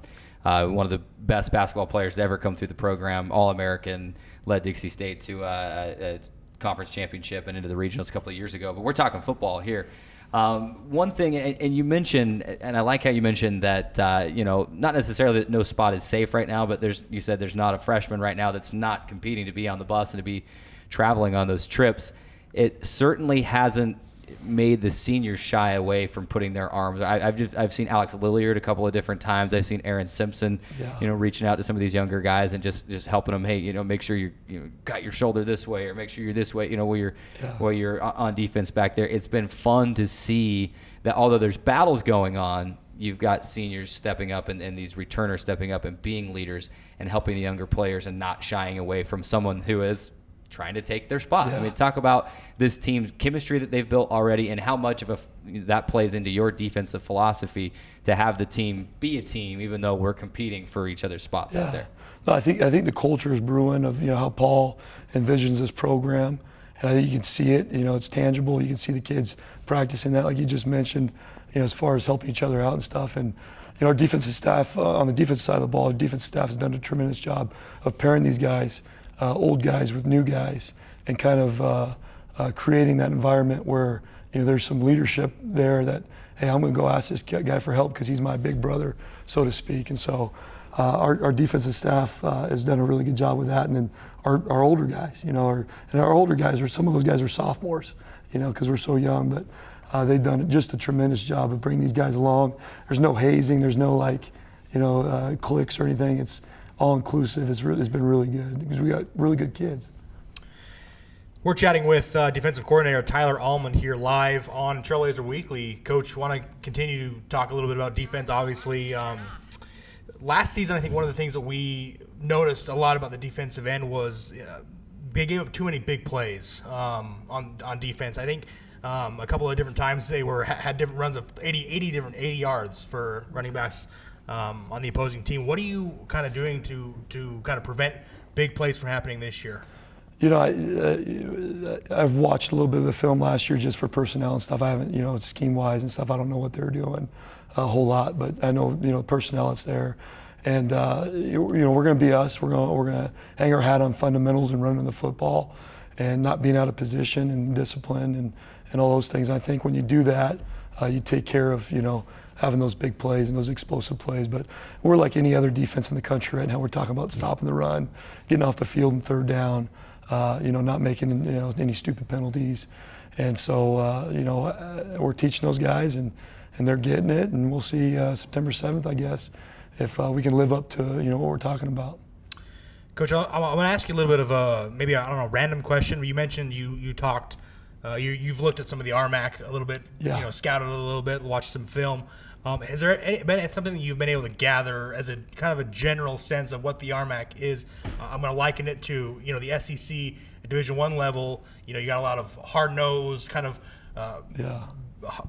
of the best basketball players to ever come through the program, All-American, led Dixie State to a conference championship and into the regionals a couple of years ago. But we're talking football here. One thing, and you mentioned, and I like how you mentioned that, not necessarily that no spot is safe right now, but you said there's not a freshman right now that's not competing to be on the bus and to be traveling on those trips. It certainly hasn't made the seniors shy away from putting their arms. I've seen Alex Lilliard a couple of different times. I've seen Aaron Simpson, reaching out to some of these younger guys and just helping them. Hey, make sure you got your shoulder this way, or make sure you're this way. While you're on defense back there. It's been fun to see that although there's battles going on, you've got seniors stepping up and these returners stepping up and being leaders and helping the younger players and not shying away from someone who has trying to take their spot. I mean, talk about this team's chemistry that they've built already and how much of that plays into your defensive philosophy to have the team be a team, even though we're competing for each other's spots out there. No, I think the culture is brewing of how Paul envisions this program, and I think you can see it. It's tangible. You can see the kids practicing that, like you just mentioned. As far as helping each other out and stuff, and our defensive staff on the defensive side of the ball, our defensive staff has done a tremendous job of pairing these guys, old guys with new guys, and kind of creating that environment where there's some leadership there that, hey, I'm going to go ask this guy for help because he's my big brother, so to speak. And so our defensive staff has done a really good job with that. And then our older guys, and our older guys some of those guys are sophomores, because we're so young, but they've done just a tremendous job of bringing these guys along. There's no hazing, there's no cliques or anything. It's all inclusive. It's been really good because we got really good kids. We're chatting with defensive coordinator Tyler Almond here live on Trailblazer Weekly. Coach, want to continue to talk a little bit about defense, obviously. Last season, I think one of the things that we noticed a lot about the defensive end was they gave up too many big plays on defense. I think a couple of different times they had different runs of 80 yards for running backs on the opposing team. What are you kind of doing to kind of prevent big plays from happening this year? I've watched a little bit of the film last year just for personnel and stuff. I haven't, scheme-wise and stuff, I don't know what they're doing a whole lot, but I know, personnel is there. And, we're going to be us. We're going to hang our hat on fundamentals and running the football and not being out of position and discipline and all those things. I think when you do that, you take care of, having those big plays and those explosive plays. But we're like any other defense in the country right now. We're talking about stopping the run, getting off the field in third down, not making any stupid penalties. And so, we're teaching those guys and they're getting it. And we'll see September 7th, I guess, if we can live up to, what we're talking about. Coach, I want to ask you a little bit of a, maybe, I don't know, random question. You mentioned you talked, you've looked at some of the RMAC a little bit, scouted a little bit, watched some film. Has there been something that you've been able to gather as a kind of a general sense of what the RMAC is? I'm going to liken it to, the SEC at Division I level. You got a lot of hard-nosed, kind of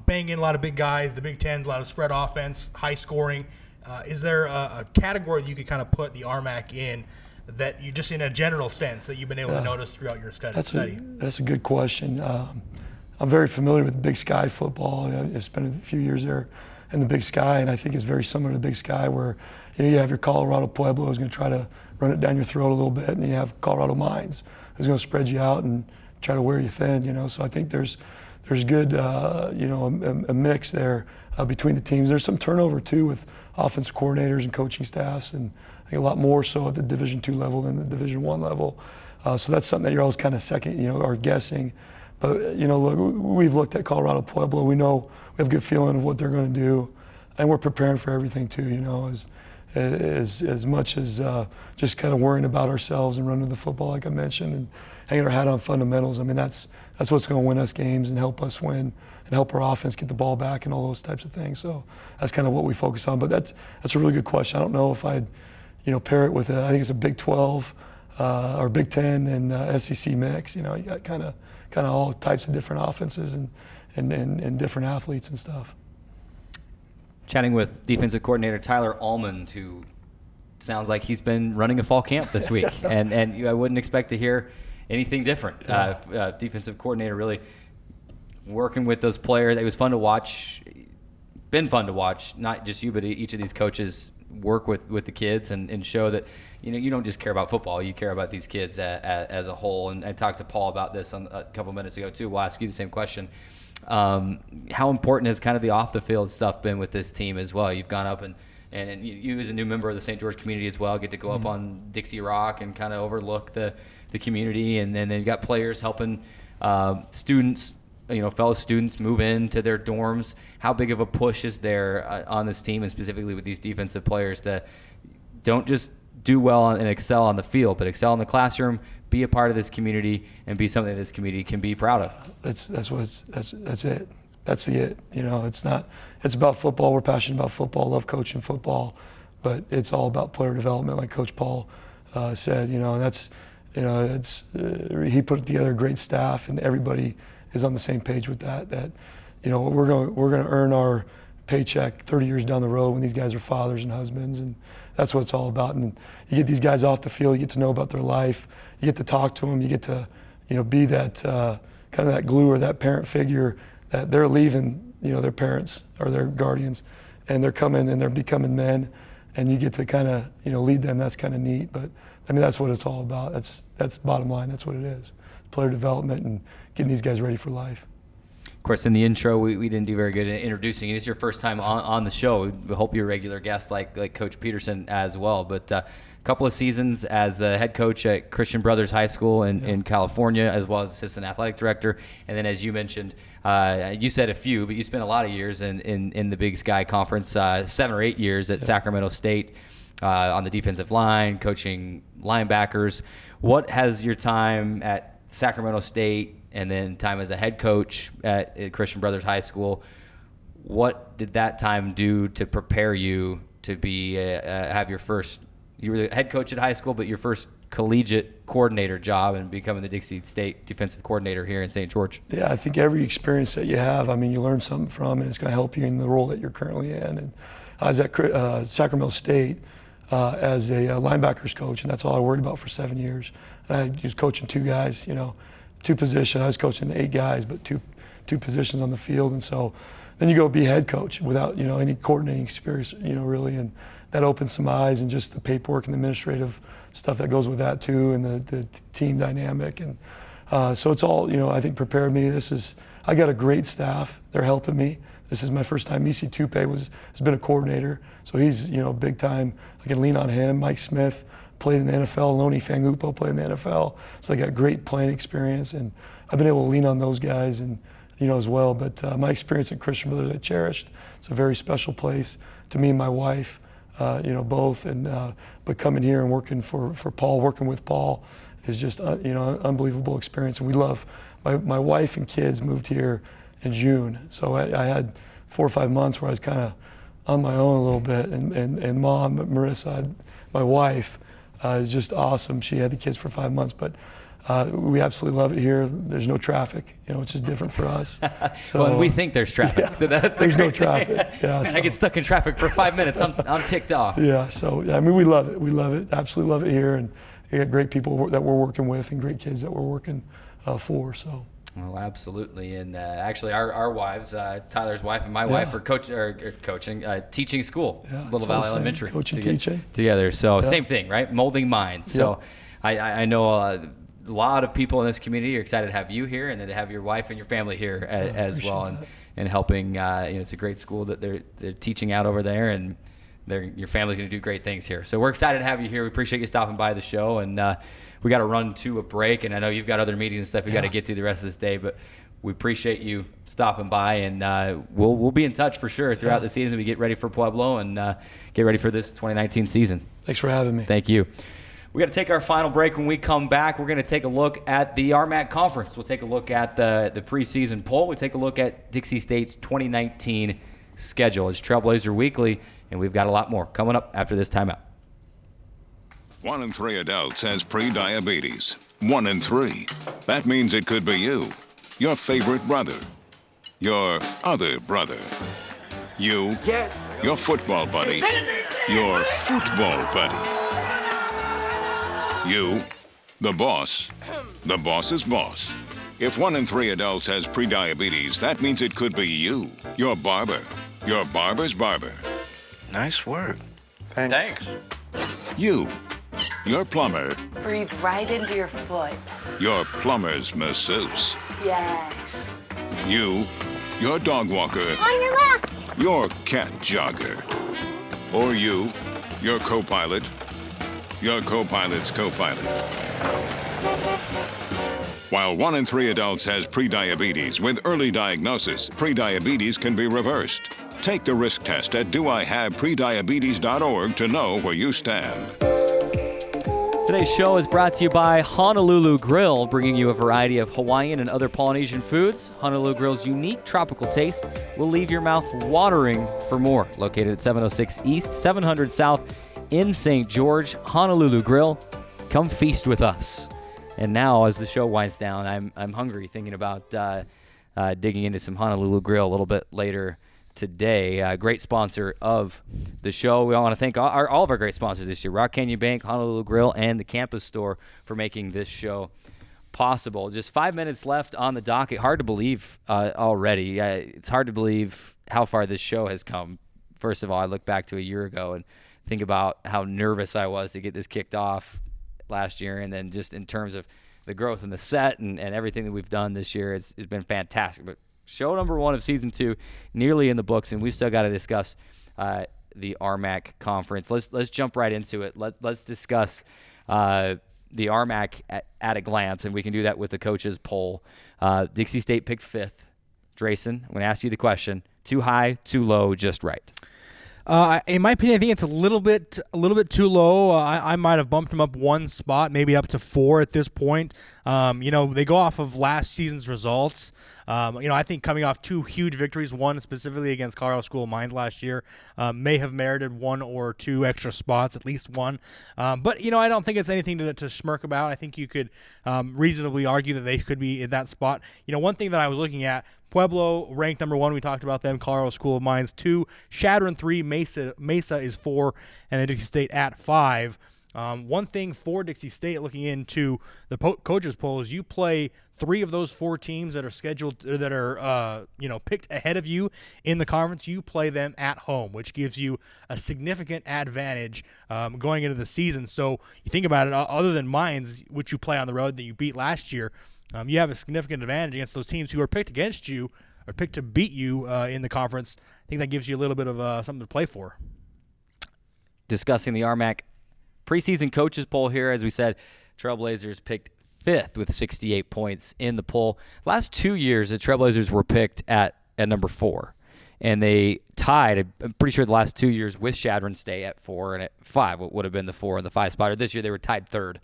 bang in a lot of big guys. The Big Ten's a lot of spread offense, high scoring. Is there a category that you could kind of put the RMAC in that you just in a general sense that you've been able to notice throughout your study? That's a good question. I'm very familiar with Big Sky football. I spent a few years there in the Big Sky, and I think it's very similar to Big Sky where you have your Colorado Pueblo who's going to try to run it down your throat a little bit, and you have Colorado Mines who's going to spread you out and try to wear you thin. So I think there's good a mix there between the teams. There's some turnover too with offensive coordinators and coaching staffs, and I think a lot more so at the Division II level than the Division I level. So that's something that you're always kind of second, or guessing. But look, we've looked at Colorado Pueblo. We know we have a good feeling of what they're going to do, and we're preparing for everything too. As much as just kind of worrying about ourselves and running the football, like I mentioned, and hanging our hat on fundamentals. I mean, that's what's going to win us games and help us win and help our offense get the ball back and all those types of things. So that's kind of what we focus on. But that's a really good question. I don't know if I'd pair it with I think it's a Big 12 or Big 10 and SEC mix. You got kind of all types of different offenses and different athletes and stuff. Chatting with defensive coordinator Tyler Almond, who sounds like he's been running a fall camp this week, and I wouldn't expect to hear anything different. Defensive coordinator really working with those players. It was fun to watch. Been fun to watch, not just you, but each of these coaches work with the kids and show that you don't just care about football, you care about these kids as a whole. And I talked to Paul about this a couple minutes ago too. We'll ask you the same question. How important has kind of the off the field stuff been with this team as well? You've gone up and you as a new member of the St. George community as well get to go up on Dixie Rock and kind of overlook the community, and then they've got players helping students, fellow students move into their dorms. How big of a push is there on this team, and specifically with these defensive players, that don't just do well and excel on the field, but excel in the classroom, be a part of this community, and be something this community can be proud of? That's it. That's the it. It's about football. We're passionate about football, love coaching football, but it's all about player development, like Coach Paul said. And it's he put together a great staff, and everybody is on the same page with that. That we're going to earn our paycheck 30 years down the road when these guys are fathers and husbands, and that's what it's all about. And you get these guys off the field, you get to know about their life, you get to talk to them, you get to be that kind of that glue or that parent figure that they're leaving their parents or their guardians, and they're coming and they're becoming men, and you get to kind of lead them. That's kind of neat. But I mean, that's what it's all about. That's bottom line. That's what it is. Player development and getting these guys ready for life. Of course, in the intro, we didn't do very good at introducing you. It's your first time on the show. We hope you're a regular guest like Coach Peterson as well. But a couple of seasons as a head coach at Christian Brothers High School in California, as well as assistant athletic director. And then, as you mentioned, you said a few, but you spent a lot of years in the Big Sky Conference, 7 or 8 years at Sacramento State on the defensive line, coaching linebackers. What has your time at Sacramento State and then time as a head coach at Christian Brothers High School, what did that time do to prepare you to be have your first, you were the head coach at high school, but your first collegiate coordinator job and becoming the Dixie State defensive coordinator here in St. George? Yeah, I think every experience that you have, I mean, you learn something from, and it's going to help you in the role that you're currently in. And I was at Sacramento State as a linebackers coach, and that's all I worried about for 7 years. And I was coaching two guys, two positions. I was coaching 8 guys, but two positions on the field. And so then you go be head coach without, any coordinating experience, really. And that opens some eyes, and just the paperwork and the administrative stuff that goes with that too, and the team dynamic. And so it's all, I think prepared me. I got a great staff. They're helping me. This is my first time. Misi Tupe has been a coordinator, so he's, big time. I can lean on him. Mike Smith played in the NFL. Loni Fangupo played in the NFL. So I got great playing experience, and I've been able to lean on those guys and, as well. But my experience at Christian Brothers I cherished. It's a very special place to me and my wife, both. And but coming here and working for Paul, working with Paul is just, unbelievable experience. And we love, my wife and kids moved here in June. So I had 4 or 5 months where I was kind of on my own a little bit. And Mom, Marissa, my wife, is just awesome. She had the kids for 5 months, but we absolutely love it here. There's no traffic, which is different for us. So, well, we think there's traffic, so that's there's no traffic. Yeah, Man, I get stuck in traffic for 5 minutes. I'm ticked off. Yeah, so I mean, we love it. We love it. Absolutely love it here, and we got great people that we're working with and great kids that we're working for. So. Well, absolutely, and actually, our wives, Tyler's wife and my wife, are coaching, teaching school, Little Valley Elementary, teaching together. So same thing, right? Molding minds. So I know a lot of people in this community are excited to have you here, and then to have your wife and your family here as well, and helping. It's a great school that they're teaching out over there, and your family's going to do great things here. So we're excited to have you here. We appreciate you stopping by the show, and we got to run to a break, and I know you've got other meetings and stuff you got to get to the rest of this day, but we appreciate you stopping by, and we'll be in touch for sure throughout the season. We get ready for Pueblo and get ready for this 2019 season. Thanks for having me. Thank you. We got to take our final break. When we come back, we're going to take a look at the RMAC Conference. We'll take a look at the preseason poll. We'll take a look at Dixie State's 2019 schedule. It's Trailblazer Weekly, and we've got a lot more coming up after this timeout. 1 in 3 adults has pre-diabetes. 1 in 3. That means it could be you, your favorite brother, your other brother, you, your football buddy, your football buddy, you, the boss's boss. If 1 in 3 adults has pre-diabetes, that means it could be you, your barber, your barber's barber. Nice work. Thanks. You, your plumber. Breathe right into your foot. Your plumber's masseuse. Yes. You, your dog walker. On your left. Your cat jogger. Or you, your co-pilot. Your co-pilot's co-pilot. While 1 in 3 adults has prediabetes, with early diagnosis, prediabetes can be reversed. Take the risk test at doihaveprediabetes.org to know where you stand. Today's show is brought to you by Honolulu Grill, bringing you a variety of Hawaiian and other Polynesian foods. Honolulu Grill's unique tropical taste will leave your mouth watering for more. Located at 706 East, 700 South in St. George, Honolulu Grill. Come feast with us. And now, as the show winds down, I'm hungry thinking about digging into some Honolulu Grill a little bit later today. Great sponsor of the show. We want to thank all of our great sponsors this year, Rock Canyon Bank, Honolulu Grill, and the Campus Store for making this show possible. Just 5 minutes left on the docket. Hard to believe already. It's hard to believe how far this show has come. First of all, I look back to a year ago and think about how nervous I was to get this kicked off last year, and then just in terms of the growth in the set and everything that we've done this year, it's been fantastic. But show number 1 of season 2 nearly in the books, and we've still got to discuss the RMAC conference. Let's jump right into it. Let's discuss the RMAC at a glance, and we can do that with the coaches poll. Dixie State picked 5th. Drayson, I'm going to ask you the question: too high, too low, just right? In my opinion, I think it's a little bit too low. I might have bumped them up 1 spot, maybe up to 4 at this point. They go off of last season's results. I think coming off 2 huge victories, one specifically against Colorado School of Mines last year, may have merited 1 or 2 extra spots, at least 1. But I don't think it's anything to smirk about. I think you could reasonably argue that they could be in that spot. One thing that I was looking at, Pueblo ranked number 1. We talked about them. Colorado School of Mines 2, Shadron 3, Mesa is 4, and then Dixie State at 5. One thing for Dixie State, looking into the coaches poll, is you play 3 of those 4 teams that are scheduled, that are picked ahead of you in the conference. You play them at home, which gives you a significant advantage going into the season. So you think about it, other than Mines, which you play on the road that you beat last year, you have a significant advantage against those teams who are picked against you or picked to beat you in the conference. I think that gives you a little bit of something to play for. Discussing the RMAC preseason coaches poll here, as we said, Trailblazers picked 5th with 68 points in the poll. Last 2 years, the Trailblazers were picked at number 4, and they tied, I'm pretty sure the last 2 years, with Shadron State at 4 and at 5, what would have been the 4 and the 5 spot. Or this year, they were tied 3rd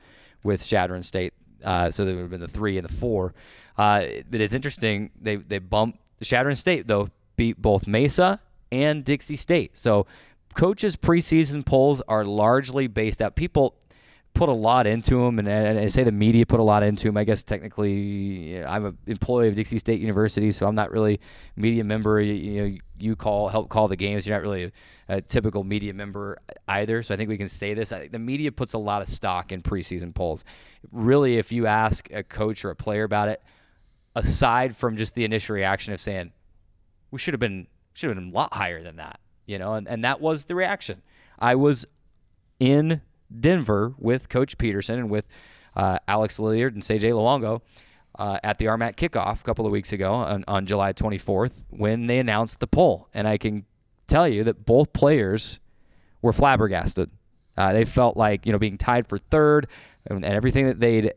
with Shadron State, so they would have been the 3 and the 4. But it's interesting, they bumped Shadron State, though, beat both Mesa and Dixie State. So coaches' preseason polls are largely based out. People put a lot into them, and I say the media put a lot into them. I guess technically, I'm an employee of Dixie State University, so I'm not really a media member. You help call the games. You're not really a typical media member either. So I think we can say this. The media puts a lot of stock in preseason polls. Really, if you ask a coach or a player about it, aside from just the initial reaction of saying we should have been a lot higher than that. And that was the reaction. I was in Denver with Coach Peterson and with Alex Lilliard and CJ Luongo at the RMAC kickoff a couple of weeks ago on July 24th when they announced the poll. And I can tell you that both players were flabbergasted. They felt like, being tied for 3rd and everything that they'd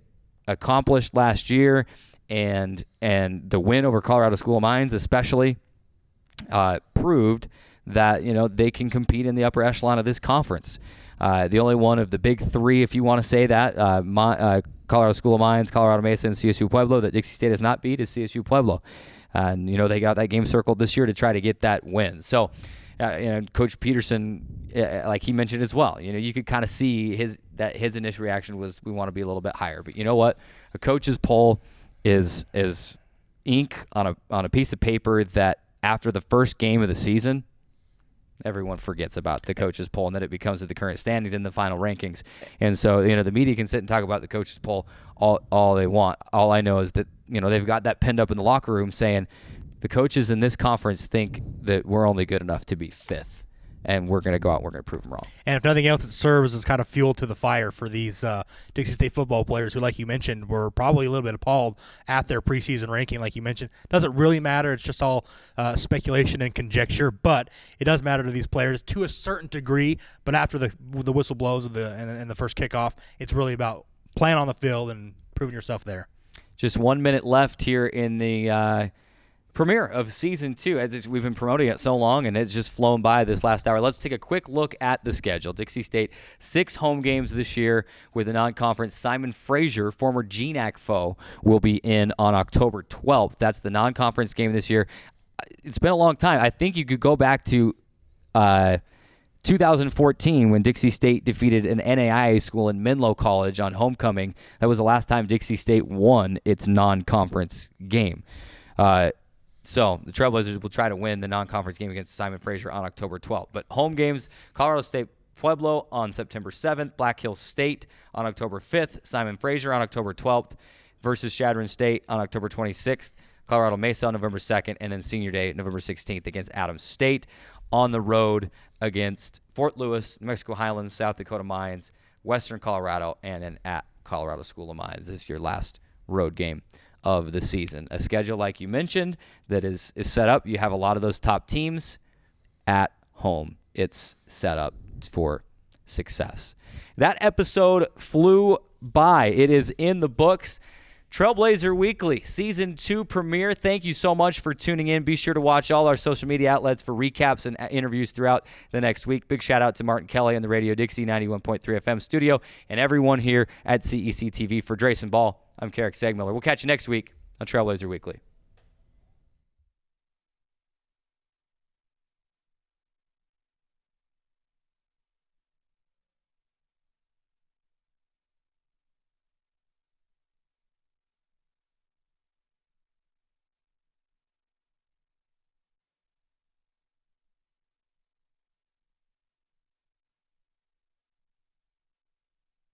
accomplished last year and the win over Colorado School of Mines especially proved that they can compete in the upper echelon of this conference. The only one of the big 3, if you want to say that, Colorado School of Mines, Colorado Mesa, and CSU Pueblo, that Dixie State has not beat, is CSU Pueblo. And they got that game circled this year to try to get that win. So, Coach Peterson, like he mentioned as well, you could kind of see his initial reaction was we want to be a little bit higher. But you know what? A coach's poll is ink on a piece of paper that after the first game of the season, everyone forgets about the coaches poll, and then it becomes the current standings in the final rankings. And so, the media can sit and talk about the coaches poll all they want. All I know is that, they've got that pinned up in the locker room saying the coaches in this conference think that we're only good enough to be 5th. And we're going to go out and we're going to prove them wrong. And if nothing else, it serves as kind of fuel to the fire for these Dixie State football players who, like you mentioned, were probably a little bit appalled at their preseason ranking. Like you mentioned, doesn't really matter. It's just all speculation and conjecture. But it does matter to these players to a certain degree. But after the whistle blows and the first kickoff, it's really about playing on the field and proving yourself there. Just 1 minute left here in the premiere of season 2, as we've been promoting it so long and it's just flown by this last hour. Let's take a quick look at the schedule. Dixie State, 6 home games this year with a non-conference. Simon Frazier, former GNAC foe, will be in on October 12th. That's the non-conference game this year. It's been a long time. I think you could go back to 2014, when Dixie State defeated an NAIA school in Menlo College on homecoming, that was the last time Dixie State won its non-conference game. So the Trailblazers will try to win the non-conference game against Simon Fraser on October 12th. But home games, Colorado State Pueblo on September 7th, Black Hills State on October 5th, Simon Fraser on October 12th, versus Chadron State on October 26th, Colorado Mesa on November 2nd, and then Senior Day, November 16th against Adams State. On the road against Fort Lewis, New Mexico Highlands, South Dakota Mines, Western Colorado, and then at Colorado School of Mines. This is your last road game of the season. A schedule, like you mentioned, that is set up. You have a lot of those top teams at home. It's set up for success. That episode flew by. It is in the books. Trailblazer Weekly, Season 2 premiere. Thank you so much for tuning in. Be sure to watch all our social media outlets for recaps and interviews throughout the next week. Big shout out to Martin Kelly and the Radio Dixie 91.3 FM studio and everyone here at CEC TV. For Drayson Ball, I'm Keric Segmiller. We'll catch you next week on Trailblazer Weekly.